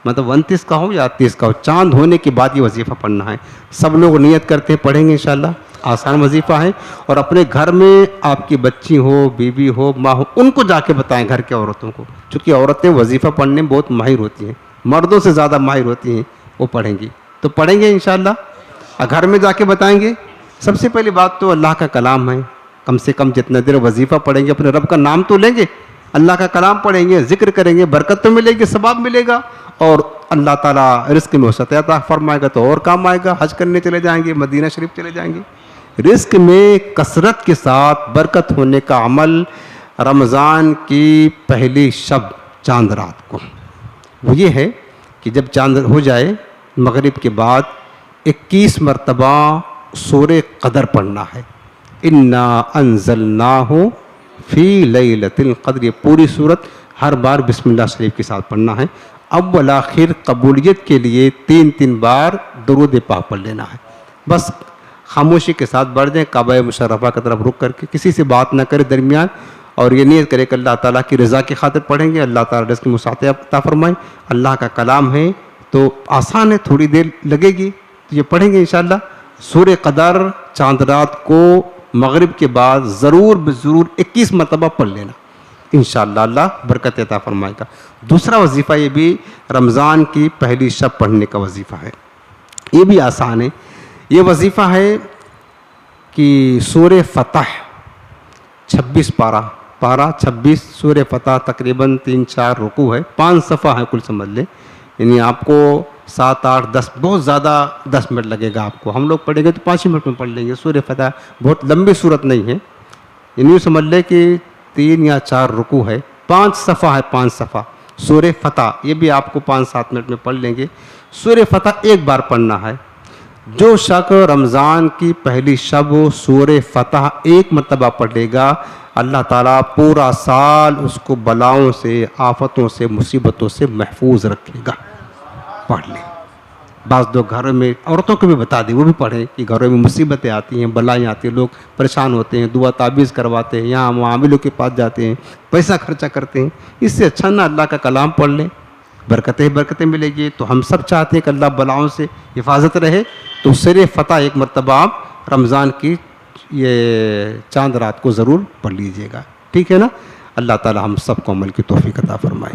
مطلب 29 کا ہو یا 30 کا ہو, چاند ہونے کے بعد یہ وظیفہ پڑھنا ہے. سب لوگ نیت کرتے ہیں, پڑھیں گے انشاءاللہ. آسان وظیفہ ہے, اور اپنے گھر میں آپ کی بچی ہو, بیوی ہو, ماں ہو, ان کو جا کے بتائیں, گھر کے عورتوں کو, چونکہ عورتیں وظیفہ پڑھنے میں بہت ماہر ہوتی ہیں, مردوں سے زیادہ ماہر ہوتی ہیں, وہ پڑھیں گی. تو پڑھیں گے انشاءاللہ, گھر میں جا کے بتائیں گے. سب سے پہلی بات تو اللہ کا کلام ہے, کم سے کم جتنا دیر وظیفہ پڑھیں گے اپنے رب کا نام تو لیں گے, اللہ کا کلام پڑھیں گے, ذکر کریں گے, برکت تو ملے گی, ثواب ملے گا, اور اللہ تعالیٰ رزق میں وسعت عطا فرمائے گا تو اور کام آئے گا. حج کرنے چلے جائیں گے, مدینہ شریف چلے جائیں گے. رزق میں کثرت کے ساتھ برکت ہونے کا عمل رمضان کی پہلی شب چاند رات کو, وہ یہ ہے کہ جب چاند ہو جائے مغرب کے بعد 21 مرتبہ سورہ قدر پڑھنا ہے. انا انزلناہ فی لیلۃ القدر، یہ پوری صورت ہر بار بسم اللہ شریف کے ساتھ پڑھنا ہے. اول آخر قبولیت کے لیے 3 بار درود پاک پڑھ لینا ہے. بس خاموشی کے ساتھ بڑھ جائیں، کعبہ مشرفہ کی طرف رک کر کے کسی سے بات نہ کرے درمیان، اور یہ نیت کرے کہ اللہ تعالیٰ کی رضا کی خاطر پڑھیں گے، اللہ تعالیٰ رزق میں وسعت عطا فرمائیں. اللہ کا کلام ہے تو آسان ہے، تھوڑی دیر لگے گی تو یہ پڑھیں گے انشاءاللہ. سورہ قدر چاند رات کو مغرب کے بعد ضرور بضرور 21 مرتبہ پڑھ لینا، انشاءاللہ اللہ برکت عطا فرمائے گا. دوسرا وظیفہ یہ بھی رمضان کی پہلی شب پڑھنے کا وظیفہ ہے، یہ بھی آسان ہے. یہ وظیفہ ہے کہ سورہ فتح 26 پارہ 26 سورہ فتح تقریباً 3-4 رکوع ہے، 5 صفحہ ہے کل سمجھ لیں. یعنی آپ کو 7, 8, 10 بہت زیادہ 10 منٹ لگے گا آپ کو. ہم لوگ پڑھیں گے تو 5 منٹ میں پڑھ لیں گے. سورہ فتح بہت لمبی صورت نہیں ہے، یعنی سمجھ لیں کہ 3 یا 4 رکوع ہے، 5 صفحہ ہے، 5 صفحہ سورہ فتح. یہ بھی آپ کو 5-7 منٹ میں پڑھ لیں گے. سورہ فتح ایک بار پڑھنا ہے. جو شخص رمضان کی پہلی شب سورہ فتح 1 مرتبہ پڑھے گا، اللہ تعالیٰ پورا سال اس کو بلاؤں سے، آفتوں سے، مصیبتوں سے محفوظ رکھے گا. پڑھ لیں. بعض لوگ گھروں میں عورتوں کو بھی بتا دیں، وہ بھی پڑھیں کہ گھروں میں مصیبتیں آتی ہیں، بلائیں آتی ہیں، لوگ پریشان ہوتے ہیں، دعا تعویذ کرواتے ہیں، یہاں معاملوں کے پاس جاتے ہیں، پیسہ خرچہ کرتے ہیں. اس سے اچھا نہ اللہ کا کلام پڑھ لیں، برکتیں ملے گی. تو ہم سب چاہتے ہیں کہ اللہ بلاؤں سے حفاظت رہے. تو سورہ فتح 1 مرتبہ آپ رمضان کی یہ چاند رات کو ضرور پڑھ لیجئے گا، ٹھیک ہے نا. اللہ تعالی ہم سب کو عمل کی توفیق عطا فرمائے.